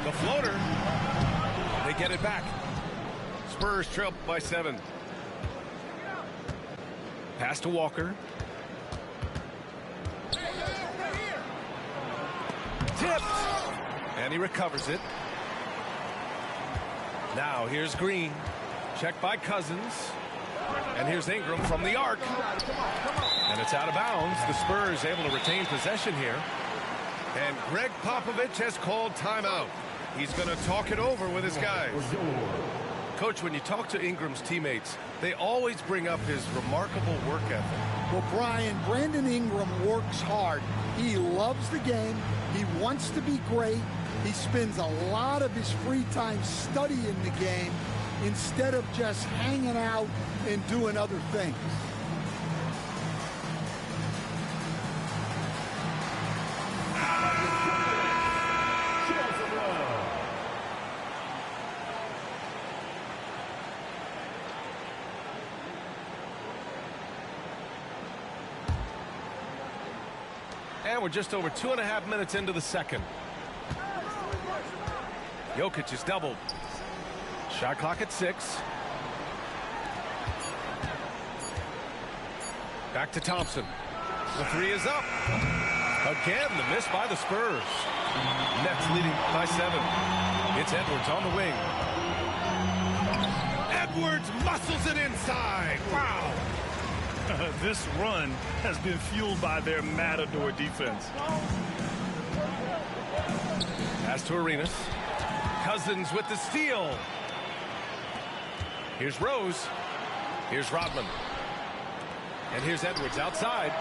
The floater. They get it back. Spurs trail by 7. Pass to Walker. Tipped. And he recovers it. Now here's Green. Checked by Cousins. And here's Ingram from the arc. And it's out of bounds. The Spurs able to retain possession here. And Greg Popovich has called timeout. He's going to talk it over with his guys. Coach, when you talk to Ingram's teammates, they always bring up his remarkable work ethic. Well, Brian, Brandon Ingram works hard. He loves the game. He wants to be great. He spends a lot of his free time studying the game instead of just hanging out and doing other things. And we're just over 2.5 minutes into the second. Jokic is doubled. Shot clock at 6. Back to Thompson. The 3 is up. Again, the miss by the Spurs. Nets leading by 7. It's Edwards on the wing. Edwards muscles it inside. Wow. This run has been fueled by their Matador defense. Pass to Arenas. Cousins with the steal. Here's Rose. Here's Rodman. And here's Edwards outside.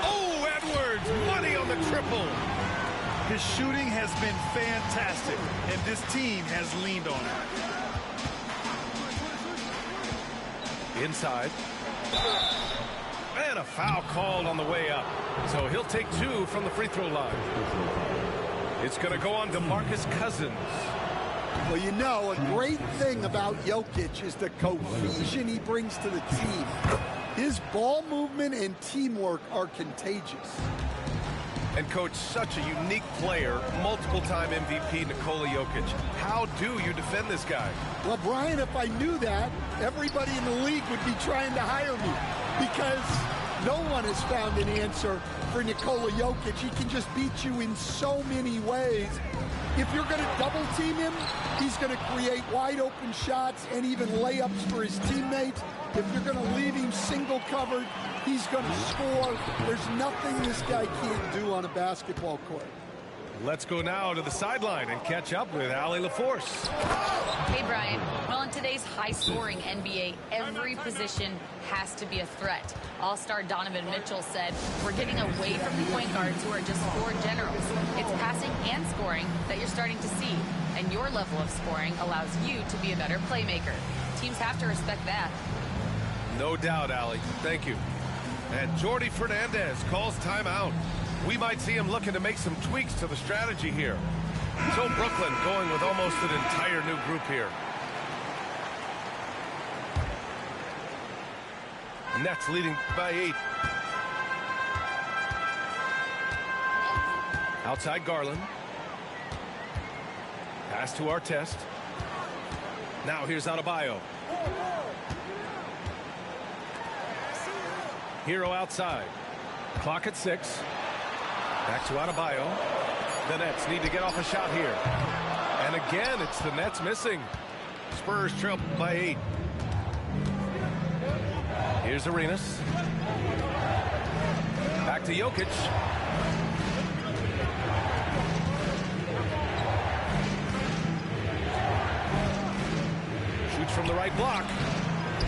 Oh, Edwards! Money on the triple. His shooting has been fantastic, and this team has leaned on it. Inside. And a foul called on the way up. So he'll take 2 from the free throw line. It's going to go on to DeMarcus Cousins. Well, you know, a great thing about Jokic is the cohesion he brings to the team. His ball movement and teamwork are contagious. And, Coach, such a unique player, multiple-time MVP Nikola Jokic. How do you defend this guy? Well, Brian, if I knew that, everybody in the league would be trying to hire me because no one has found an answer for Nikola Jokic. He can just beat you in so many ways. If you're going to double team him, he's going to create wide open shots and even layups for his teammates. If you're going to leave him single covered, he's going to score. There's nothing this guy can't do on a basketball court. Let's go now to the sideline and catch up with Allie LaForce. Hey, Brian. Well, in today's high-scoring NBA, every position has to be a threat. All-star Donovan Mitchell said, we're getting away from the point guards who are just floor generals. It's passing and scoring that you're starting to see, and your level of scoring allows you to be a better playmaker. Teams have to respect that. No doubt, Allie. Thank you. And Jordy Fernandez calls timeout. We might see him looking to make some tweaks to the strategy here. So Brooklyn going with almost an entire new group here. Nets leading by 8. Outside Garland. Pass to Artest. Now here's Adebayo. Hero outside. Clock at 6. Back to Adebayo. The Nets need to get off a shot here. And again, it's the Nets missing. Spurs trail by 8. Here's Arenas. Back to Jokic. Shoots from the right block.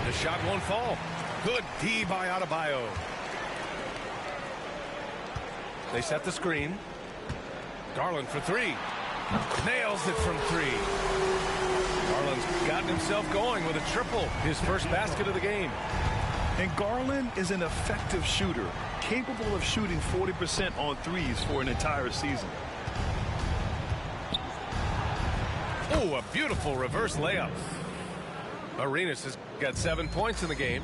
The shot won't fall. Good D by Adebayo. They set the screen. Garland for 3. Nails it from 3. Garland's gotten himself going with a triple. His first basket of the game. And Garland is an effective shooter, capable of shooting 40% on threes for an entire season. Oh, a beautiful reverse layup. Arenas has got 7 points in the game.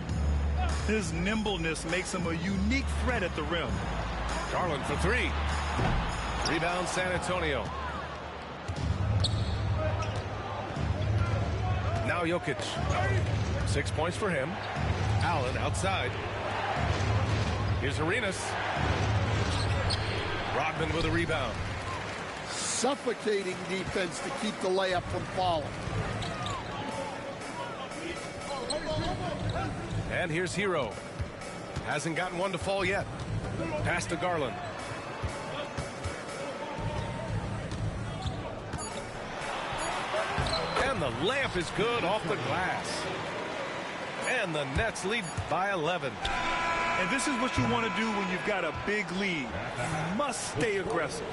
His nimbleness makes him a unique threat at the rim. Garland for 3. Rebound San Antonio. Now Jokic. 6 points for him. Allen outside. Here's Arenas. Rodman with a rebound. Suffocating defense to keep the layup from falling. And here's Hero. Hasn't gotten one to fall yet. Pass to Garland. And the layup is good off the glass. And the Nets lead by 11. And this is what you want to do when you've got a big lead. You must stay aggressive.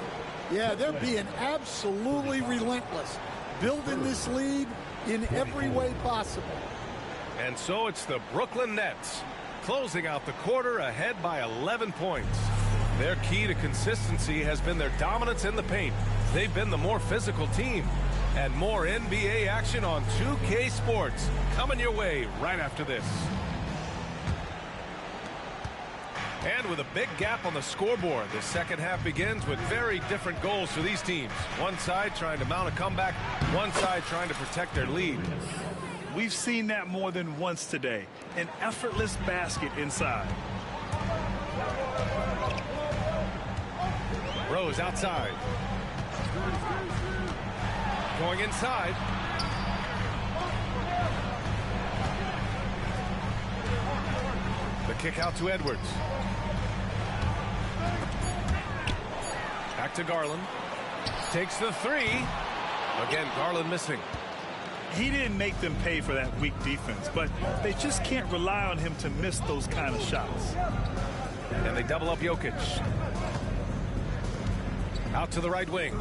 Yeah, they're being absolutely relentless, building this lead in every way possible. And so it's the Brooklyn Nets closing out the quarter ahead by 11 points. Their key to consistency has been their dominance in the paint. They've been the more physical team. And more NBA action on 2K Sports coming your way right after this. And with a big gap on the scoreboard, the second half begins with very different goals for these teams. One side trying to mount a comeback, one side trying to protect their lead. We've seen that more than once today. An effortless basket inside. Rose outside. Going inside. The kick out to Edwards. Back to Garland. Takes the three. Again, Garland missing. He didn't make them pay for that weak defense, but they just can't rely on him to miss those kind of shots. And they double up Jokic. Out to the right wing.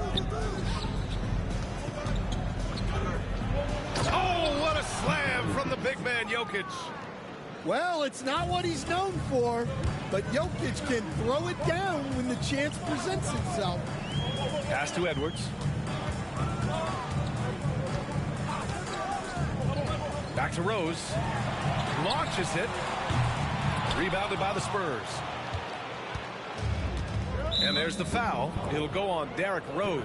Oh, what a slam from the big man, Jokic. Well, it's not what he's known for, but Jokic can throw it down when the chance presents itself. Pass to Edwards. Back to Rose. Launches it. Rebounded by the Spurs. And there's the foul. It'll go on Derrick Rose.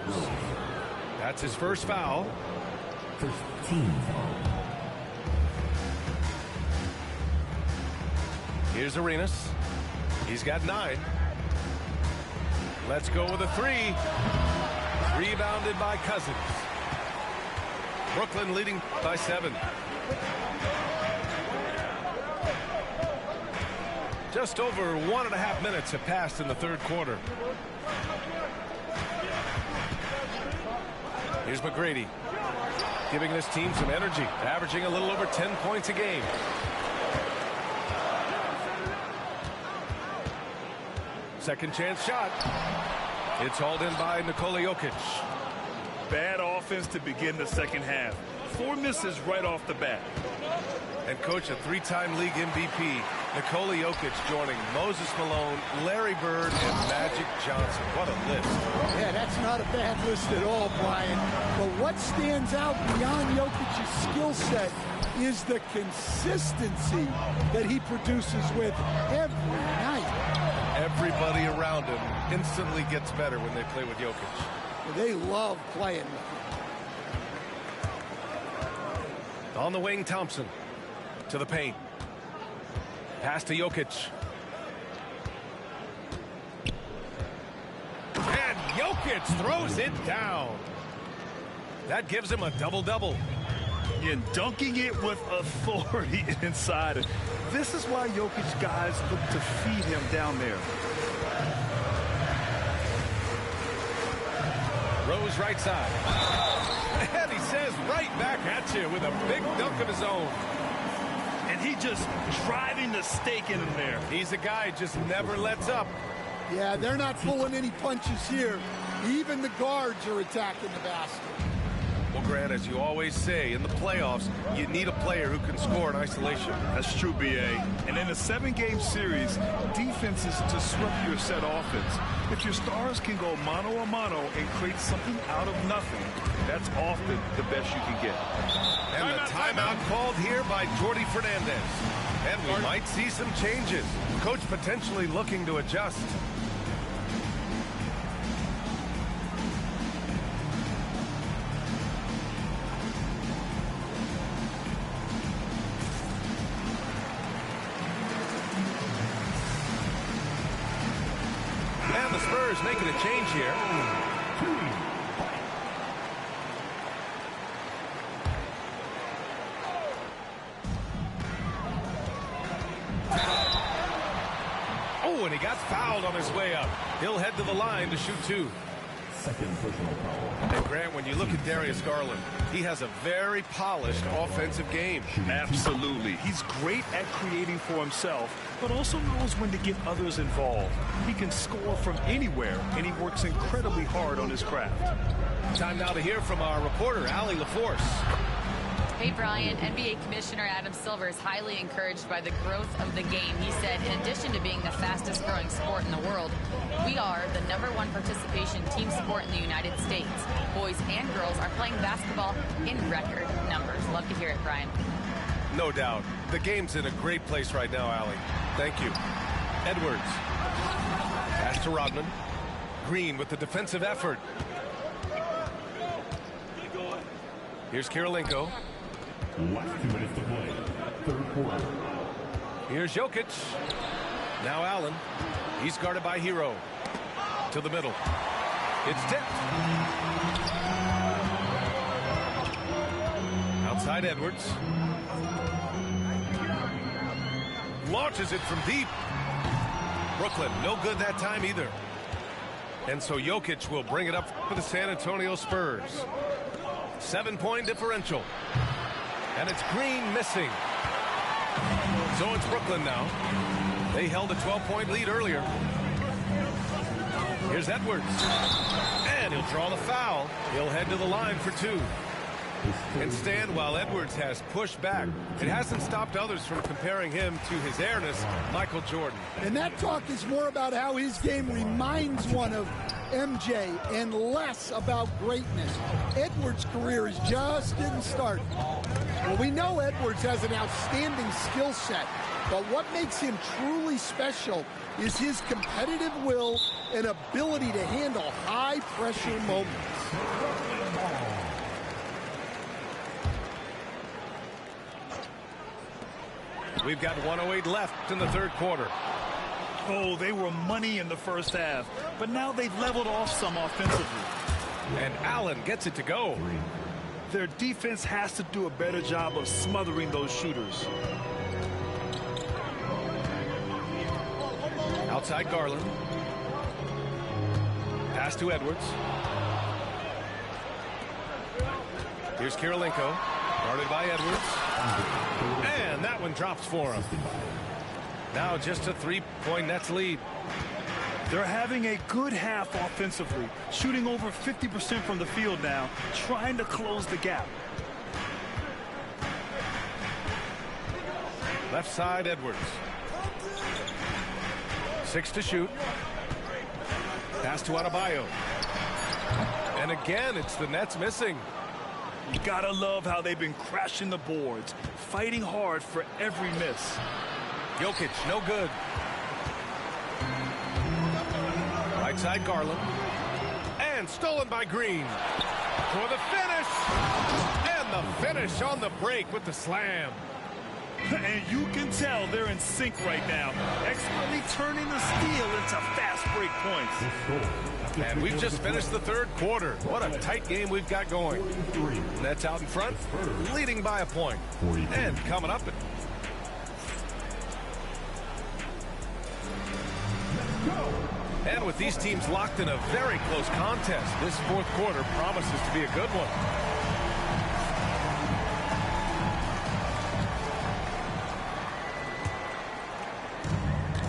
That's his first foul. First team foul. Here's Arenas. He's got 9. Let's go with a 3. Rebounded by Cousins. Brooklyn leading by 7. Just over 1.5 minutes have passed in the third quarter. Here's McGrady, giving this team some energy, averaging a little over 10 points a game. Second chance shot. It's hauled in by Nikola Jokic. Bad offense to begin the second half. 4 misses right off the bat. And coach, a 3-time league MVP, Nikola Jokic joining Moses Malone, Larry Bird, and Magic Johnson. What a list. Yeah, that's not a bad list at all, Brian. But what stands out beyond Jokic's skill set is the consistency that he produces with every night. Everybody around him instantly gets better when they play with Jokic. They love playing with him. On the wing, Thompson to the paint. Pass to Jokic. And Jokic throws it down. That gives him a double-double. And dunking it with authority inside. This is why Jokic guys look to feed him down there. Rose right side. And he says right back at you with a big dunk of his own. And he just driving the stake in him there. He's a guy who just never lets up. Yeah, they're not pulling any punches here. Even the guards are attacking the basket. Well, Grant, as you always say, in the playoffs, you need a player who can score in isolation. That's true, B.A. And in a 7-game series, defense is to disrupt your set offense. If your stars can go mano-a-mano and create something out of nothing, that's often the best you can get. And the timeout called here by Jordi Fernandez. And we might see some changes. Coach potentially looking to adjust. And the Spurs making a change here. got fouled on his way up. He'll head to the line to shoot 2. Second personal foul. And Grant, when you look at Darius Garland, he has a very polished offensive game. Absolutely. He's great at creating for himself, but also knows when to get others involved. He can score from anywhere, and he works incredibly hard on his craft. Time now to hear from our reporter, Allie LaForce. Hey, Brian. NBA Commissioner Adam Silver is highly encouraged by the growth of the game. He said, in addition to being the fastest growing sport in the world, we are the #1 participation team sport in the United States. Boys and girls are playing basketball in record numbers. Love to hear it, Brian. No doubt. The game's in a great place right now, Allie. Thank you. Edwards. Pass to Rodman. Green with the defensive effort. Here's Kirilenko. Last 2 minutes to play. Third quarter. Here's Jokic. Now Allen. He's guarded by Hero. To the middle. It's tipped. Outside Edwards. Launches it from deep. Brooklyn, no good that time either. And so Jokic will bring it up for the San Antonio Spurs. 7-point differential. And it's Green missing. So it's Brooklyn now. They held a 12-point lead earlier. Here's Edwards. And he'll draw the foul. He'll head to the line for 2. And stand while Edwards has pushed back. It hasn't stopped others from comparing him to his airness, Michael Jordan. And that talk is more about how his game reminds one of MJ and less about greatness. Edwards' career is just getting started. Well, we know Edwards has an outstanding skill set, but what makes him truly special is his competitive will and ability to handle high-pressure moments. We've got 1:08 left in the third quarter. Oh, they were money in the first half, but now they've leveled off some offensively. And Allen gets it to go. Their defense has to do a better job of smothering those shooters. Outside Garland. Pass to Edwards. Here's Kirilenko. Guarded by Edwards. And that one drops for him. Now just a 3-point Nets lead. They're having a good half offensively, shooting over 50% from the field now, trying to close the gap. Left side, Edwards. 6 to shoot. Pass to Adebayo. And again, it's the Nets missing. You gotta love how they've been crashing the boards, fighting hard for every miss. Jokic, no good. Right side, Garland. And stolen by Green. For the finish. And the finish on the break with the slam. And you can tell they're in sync right now, expertly turning the steal into fast break points. And we've just finished the third quarter. What a tight game we've got going. Nets out in front, leading by a point. And coming up. And with these teams locked in a very close contest, this fourth quarter promises to be a good one.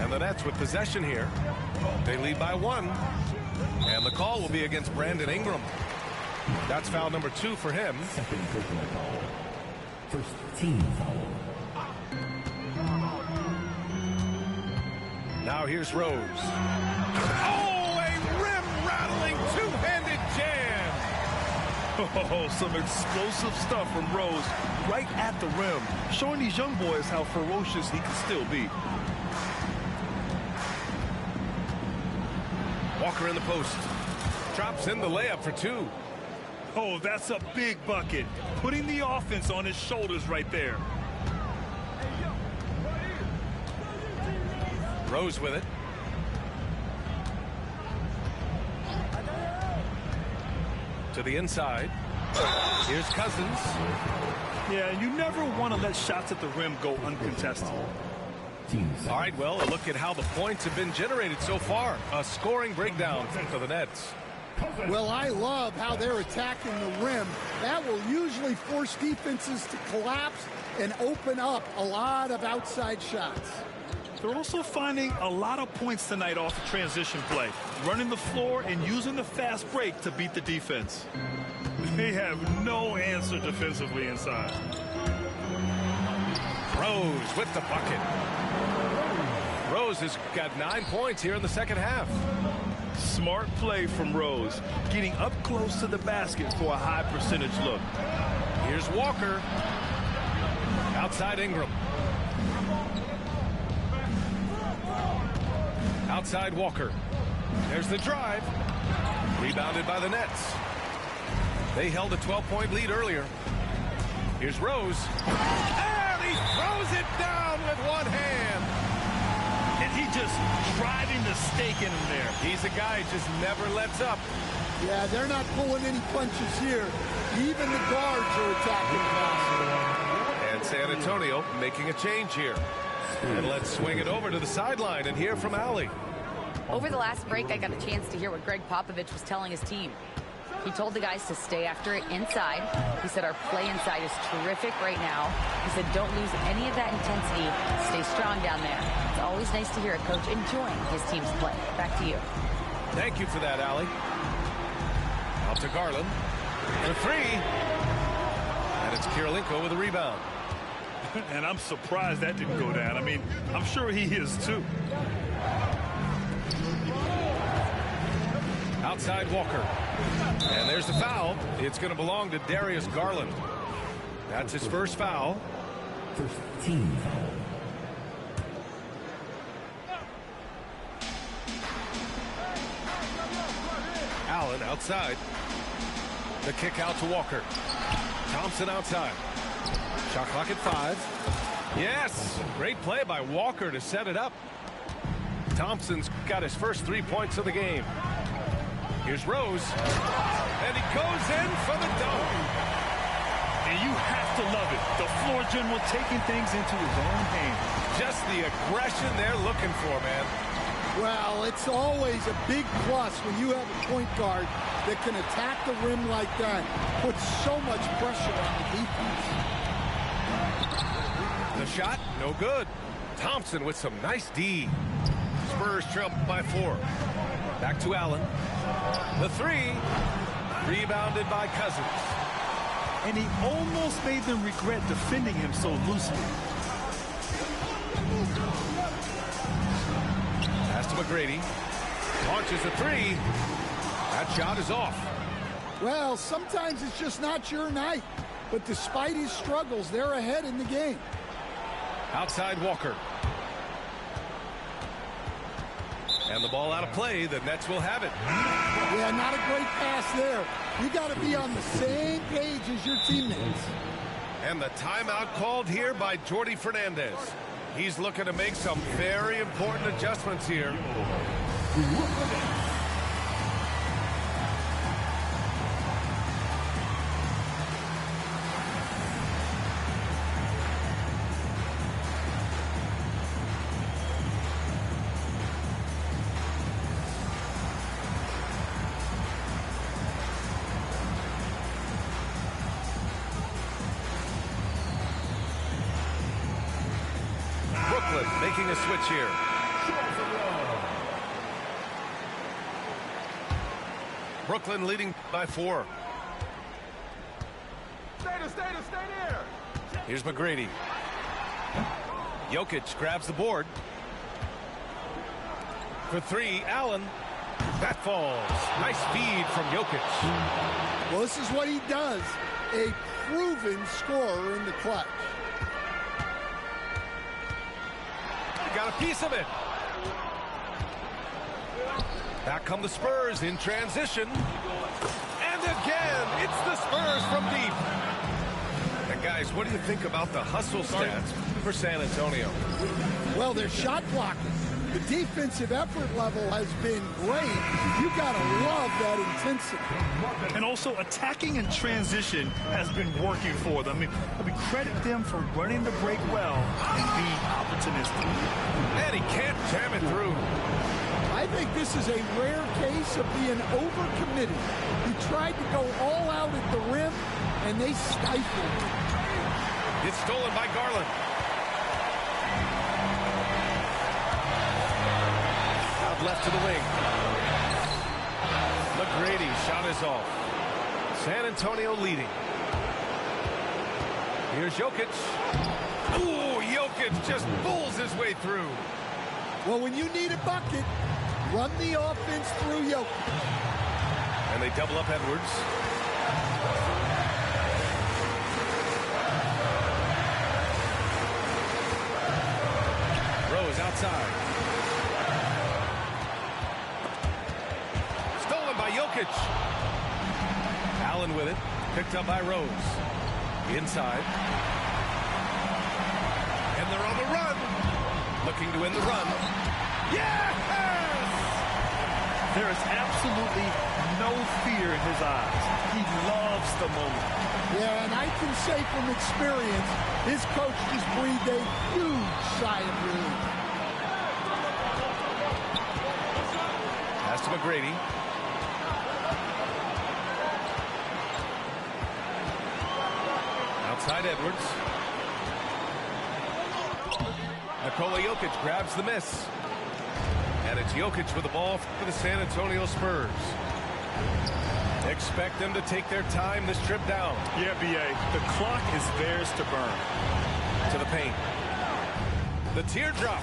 And the Nets with possession here. They lead by 1. And the call will be against Brandon Ingram. That's foul number 2 for him. Second personal foul. First team foul. Now here's Rose. Oh, a rim-rattling two-handed jam. Oh, some explosive stuff from Rose right at the rim, showing these young boys how ferocious he can still be. Walker in the post. Drops in the layup for 2. Oh, that's a big bucket. Putting the offense on his shoulders right there. Rose with it. To the inside. Here's Cousins. Yeah, you never want to let shots at the rim go uncontested. All right, well, a look at how the points have been generated so far. A scoring breakdown for the Nets. Well, I love how they're attacking the rim. That will usually force defenses to collapse and open up a lot of outside shots. They're also finding a lot of points tonight off the transition play, running the floor and using the fast break to beat the defense. They have no answer defensively inside. Rose with the bucket. Rose has got 9 points here in the second half. Smart play from Rose, getting up close to the basket for a high percentage look. Here's Walker. Outside Ingram. Outside Walker. There's the drive. Rebounded by the Nets. They held a 12-point lead earlier. Here's Rose. And he throws it down with one hand. And he just driving the stake in him there. He's a guy who just never lets up. Yeah, they're not pulling any punches here. Even the guards are attacking the basket. And San Antonio making a change here. And let's swing it over to the sideline and hear from Allie. Over the last break, I got a chance to hear what Greg Popovich was telling his team. He told the guys to stay after it inside. He said our play inside is terrific right now. He said don't lose any of that intensity. Stay strong down there. It's always nice to hear a coach enjoying his team's play. Back to you. Thank you for that, Allie. Out to Garland for three. And it's Kirilenko with a rebound. And I'm surprised that didn't go down. I mean, I'm sure he is too. Outside Walker. And there's the foul. It's going to belong to Darius Garland. That's his first foul. First team foul. Allen outside. The kick out to Walker. Thompson outside. Shot clock at 5. Yes! Great play by Walker to set it up. Thompson's got his first 3 points of the game. Here's Rose. And he goes in for the dunk. And you have to love it. The floor general taking things into his own hands. Just the aggression they're looking for, man. Well, it's always a big plus when you have a point guard that can attack the rim like that. Puts so much pressure on the defense. The shot, no good. Thompson with some nice D. Spurs trail by 4. Back to Allen. The 3. Rebounded by Cousins. And he almost made them regret defending him so loosely. Pass to McGrady. Launches a 3. That shot is off. Well, sometimes it's just not your night. But despite his struggles, they're ahead in the game. Outside Walker. And the ball out of play. The Nets will have it. Yeah, not a great pass there. You got to be on the same page as your teammates. And the timeout called here by Jordi Fernandez. He's looking to make some very important adjustments here. Making a switch here. Brooklyn leading by 4. Stay there. Here's McGrady. Jokic grabs the board. For 3, Allen. That falls. Nice feed from Jokic. Well, this is what he does. A proven scorer in the clutch. Got a piece of it. Back come the Spurs in transition. And again, it's the Spurs from deep. And guys, what do you think about the hustle stats for San Antonio? Well, they're shot blocking. The defensive effort level has been great. You got to love that intensity. And also attacking in transition has been working for them. I mean, credit them for running the break well and being opportunistic. And he can't jam it through. I think this is a rare case of being overcommitted. He tried to go all out at the rim, and they stifled him. It's stolen by Garland. Out left to the wing. McGrady shot is off. San Antonio leading. Here's Jokic. Ooh, Jokic just pulls his way through. Well, when you need a bucket, run the offense through Jokic. And they double up Edwards. Rose outside. Stolen by Jokic. Allen with it. Picked up by Rose. Inside. And they're on the run. Looking to win the run. Yes! There is absolutely no fear in his eyes. He loves the moment. Yeah, and I can say from experience, his coach just breathed a huge sigh of relief. Pass to McGrady. Outside Edwards. Nikola Jokic grabs the miss. And it's Jokic with the ball for the San Antonio Spurs. Expect them to take their time this trip down. Yeah, B.A., the clock is theirs to burn. To the paint. The teardrop.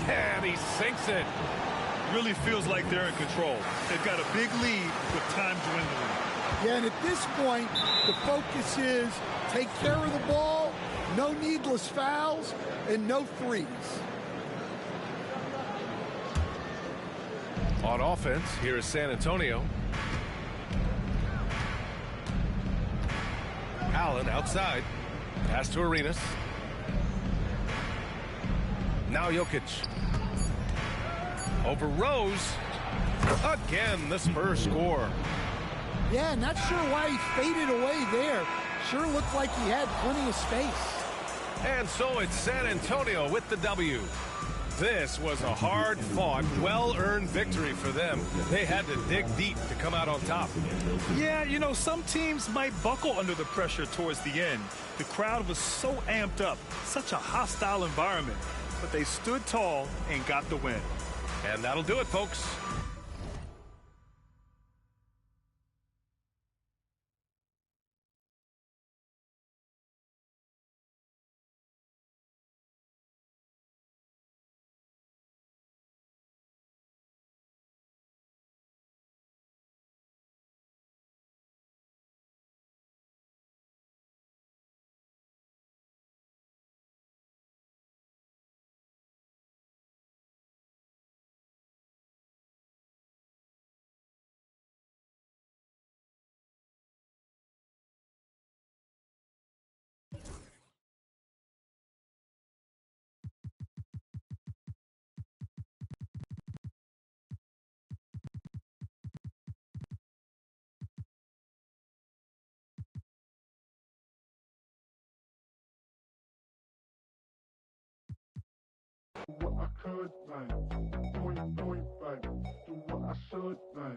And he sinks it. Really feels like they're in control. They've got a big lead with time dwindling. Yeah, and at this point, the focus is take care of the ball, no needless fouls, and no threes. On offense, here is San Antonio. Allen outside. Pass to Arenas. Now Jokic. Over Rose. Again, the Spurs score. Yeah, not sure why he faded away there. Sure looked like he had plenty of space. And so it's San Antonio with the W. This was a hard-fought, well-earned victory for them. They had to dig deep to come out on top. Yeah, you know, some teams might buckle under the pressure towards the end. The crowd was so amped up, such a hostile environment. But they stood tall and got the win. And that'll do it, folks. What I could, man. Point, bang. Do what I should, man.